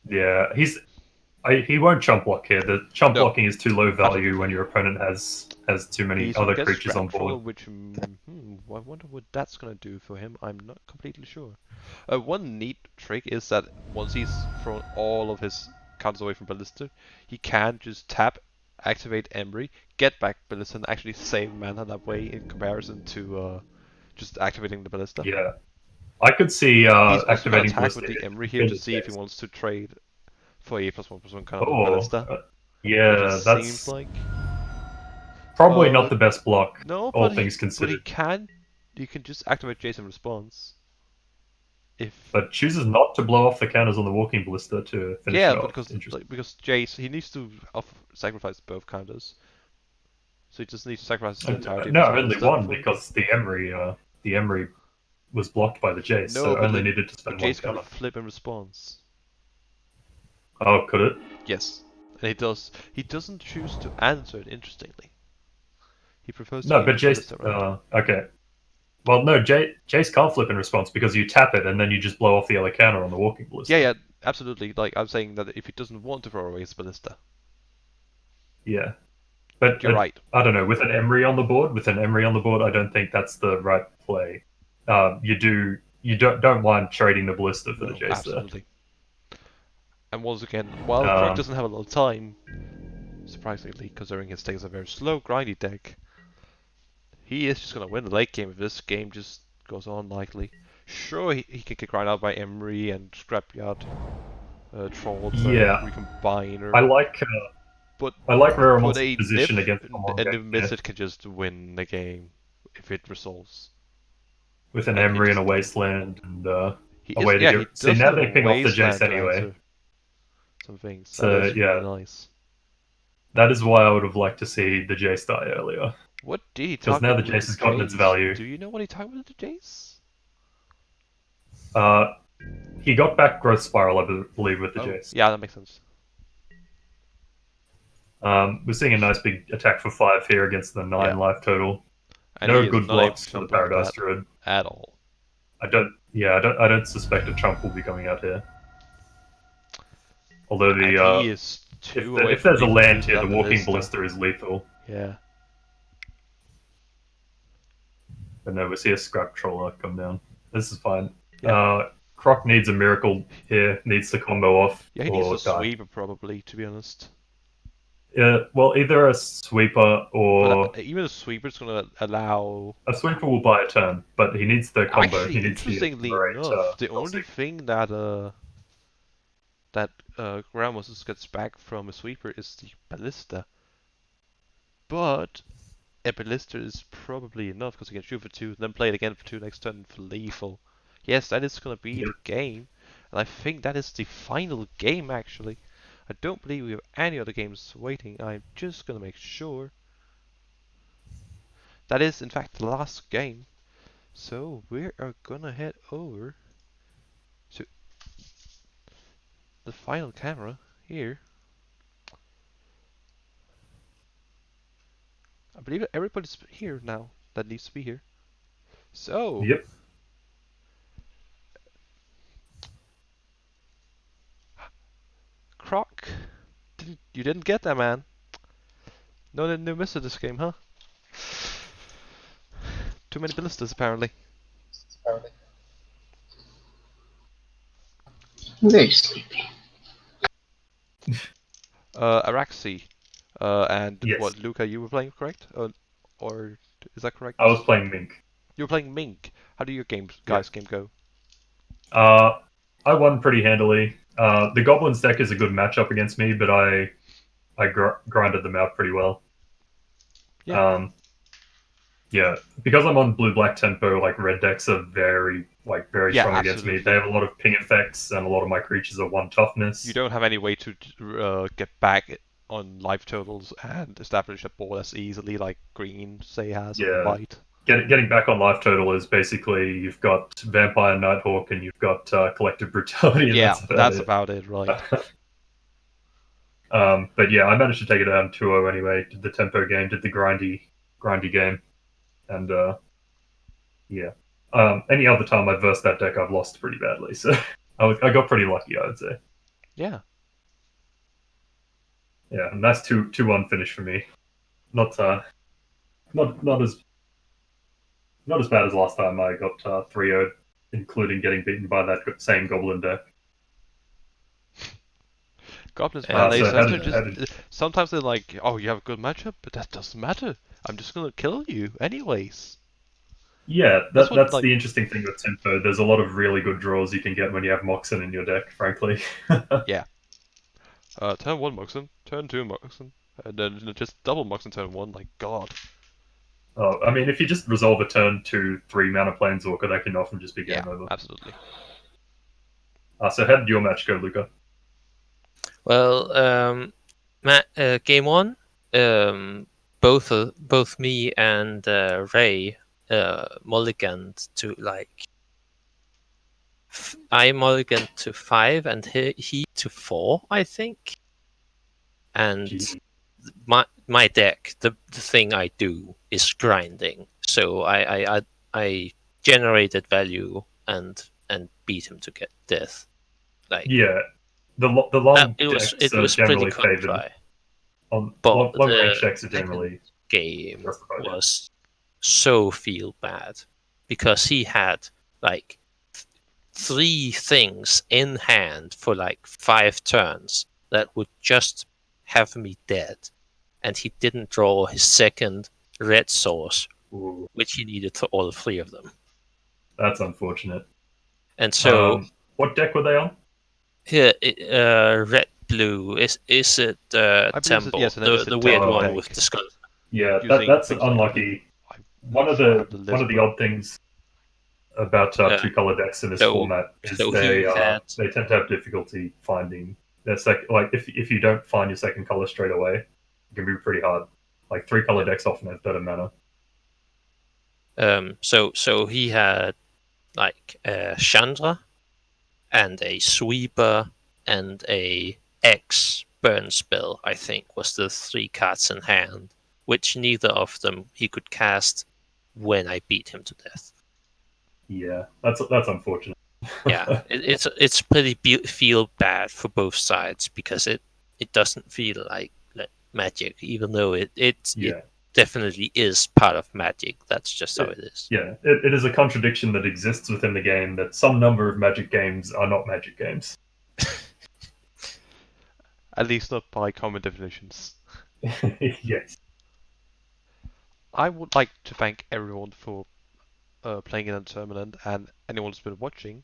Yeah, he won't chump block here. The chump blocking is too low value when your opponent has too many He's other gonna get creatures on Scrap Troll, board. which I wonder what that's gonna do for him. I'm not completely sure. One neat trick is that once he's thrown all of his counters away from Ballista, he can just tap, activate Embry, get back Ballista, and actually save mana that way in comparison to just activating the Ballista. Yeah, I could see He's also gonna activating attack Ballista with the Embry here in to this see if he case. wants to trade for a +1/+1 counter with Oh, Ballista. yeah, Which it that's seems like. probably not the best block. No, all but things he considered. can. You can just activate Jason Response. But chooses not to blow off the counters on the Walking Ballista to finish it off. because Jace he needs to sacrifice both counters, so he just needs to sacrifice the entirety. No, of his only Ballista one before- because the Emery was blocked by the Jace, No, so but only the- needed to The spend one Jace can counter. flip in response. Oh, could it? Yes, and he does. He doesn't choose to answer it. Interestingly, he prefers to No, keep but his Jace. ballista around. Okay. Well, no, Jace can't flip in response because you tap it and then you just blow off the other counter on the walking ballista. Yeah, absolutely. Like I'm saying that if he doesn't want to throw away his ballista, Yeah. But you're right. I don't know. With an Emery on the board, I don't think that's the right play. You don't mind trading the ballista for the No, Jace absolutely. And once again, while Croc doesn't have a lot of time, surprisingly, considering his deck is a very slow, grindy deck, he is just gonna win the late game if this game just goes on likely. Sure, he can get grind out by Emery and Scrapyard, Trolls, Yeah. Recombiner. I like But RarerMonsters' position against the long and game, Niv can just win the game if it resolves. with an and Emery and a interesting. Wasteland and a He way to he get. See, does now have they a ping off the Wasteland Jace to anyway. answer some things. So, That is yeah. really nice. That is why I would have liked to see the Jace die earlier. What did he Because talk now the with Jace has gotten its value. Do you know what he talked with the Jace? He got back Growth Spiral, I believe, with the Jace. Yeah, that makes sense. We're seeing a nice big attack for 5 here against the 9 life total. And No he is good not able blocks to for the block Paradise that Druid. at all. I don't suspect a chump will be coming out here. Although And he is too away if from there's a lethal land to here, that the Walking Ballista is lethal. Yeah. But no, we see a Scrap Troller come down. This is fine. Yeah. Croc needs a miracle here, needs to combo off. Yeah, he or needs a die. sweeper probably, to be honest. Yeah, well, either a sweeper or But even a sweeper's gonna allow. a sweeper will buy a turn, but he needs the combo. Actually, He needs interestingly enough, the only thing that Grandmaster gets back from a sweeper is the ballista. But a ballista is probably enough because he can shoot for 2, then play it again for 2 next turn for lethal. Yes, that is gonna be the game, and I think that is the final game actually. I don't believe we have any other games waiting. I'm just gonna make sure. That is, in fact, the last game. So we are gonna head over to the final camera here. I believe everybody's here now that needs to be here. So. Yep. Croc, you didn't get that, man. No mister this game, huh? Too many ballistas, apparently. Very sleepy. Arakasi, and Yes. what, Luca, you were playing, correct? Or is that correct? I was playing Mink. You were playing Mink. How do your game go? I won pretty handily. The Goblins deck is a good matchup against me, but I grinded them out pretty well. Yeah. Yeah, because I'm on blue-black tempo, like red decks are very strong against me. They have a lot of ping effects, and a lot of my creatures are 1 toughness. You don't have any way to get back on life totals and establish a board as easily like green, say, has on white. Getting back on life total is basically you've got Vampire Nighthawk and you've got Collective Brutality. And yeah, that's about it, right? But yeah, I managed to take it down 2-0 anyway. Did the tempo game, did the grindy game, and yeah. Any other time I've versed that deck, I've lost pretty badly. So I got pretty lucky, I would say. Yeah. Yeah, and that's 2-1 finish for me. Not as bad as last time. I got 3-0'd, including getting beaten by that same Goblin deck. Goblins, man, sometimes they're like, oh, you have a good matchup, but that doesn't matter. I'm just gonna kill you anyways. Yeah, that's the interesting thing with tempo. There's a lot of really good draws you can get when you have Moxen in your deck, frankly. Yeah. Turn 1 Moxen, turn 2 Moxen, and then just double Moxen turn 1, like, God. Oh, I mean, if you just resolve a turn 2, 3 mana Planeswalker, that can often just be game over. Absolutely. So how did your match go, Luca? Well, game 1, both me and Ray mulliganed to like I mulliganed to 5 and he to 4, I think. And Jeez. my deck, the thing I do is grinding. So I generated value and beat him to get death. Like Yeah, the long it was decks are pretty generally cut and favored. dry. Long But range decks are the generally game justified. was so feel bad because he had like 3 things in hand for like 5 turns that would just have me dead, and he didn't draw his second red source, Ooh, which he needed for all 3 of them. that's unfortunate. And so what deck were they on? here, red blue is it I believe Temple, yes, and then it's the a weird Temple one deck. with the skull. Yeah, Using that's things like unlucky. I'm One not of sure I the have list, but odd things about two color decks in this So- format is so they he had- they tend to have difficulty finding their second. Like if you don't find your second color straight away, it can be pretty hard. Like 3 color decks often have better mana. So he had like a Chandra and a Sweeper and a X burn spell, I think, was the 3 cards in hand, which neither of them he could cast when I beat him to death. Yeah, that's unfortunate. Yeah, it's pretty feel bad for both sides because it doesn't feel like Magic, even though it definitely is part of Magic. That's just how it is. Yeah, it is a contradiction that exists within the game that some number of Magic games are not Magic games. at least not by common definitions. Yes. I would like to thank everyone for playing in the tournament and anyone who's been watching.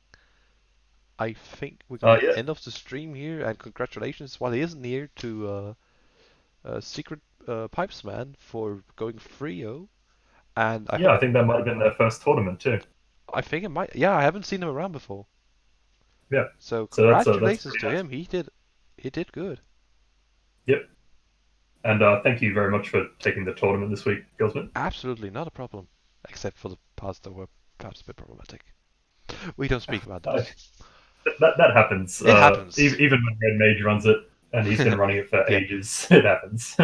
I think we're going to end off the stream here, and congratulations, while he isn't here, to SecretPipesman for going 3-0. And I think that might have been their first tournament too. I think it might. Yeah, I haven't seen him around before. Yeah. So that's congratulations to nice. him. He did good. Yep. And thank you very much for taking the tournament this week, Gozmit. Absolutely not a problem, except for the parts that were perhaps a bit problematic. We don't speak about those. That happens. It happens. Even when RedMage runs it, and he's been running it for ages, it happens.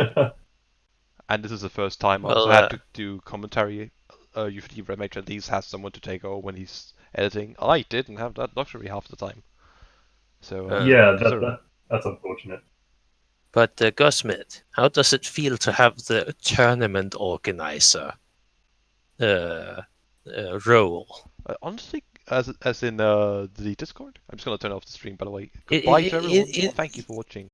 And this is the first time I also had to do commentary. Usually RedMage at least has someone to take over when he's editing. I didn't have that luxury half the time. So that's unfortunate. But Gozmit, how does it feel to have the tournament organizer role? Honestly, as in the Discord, I'm just gonna turn off the stream. By the way, goodbye to everyone. Thank you for watching.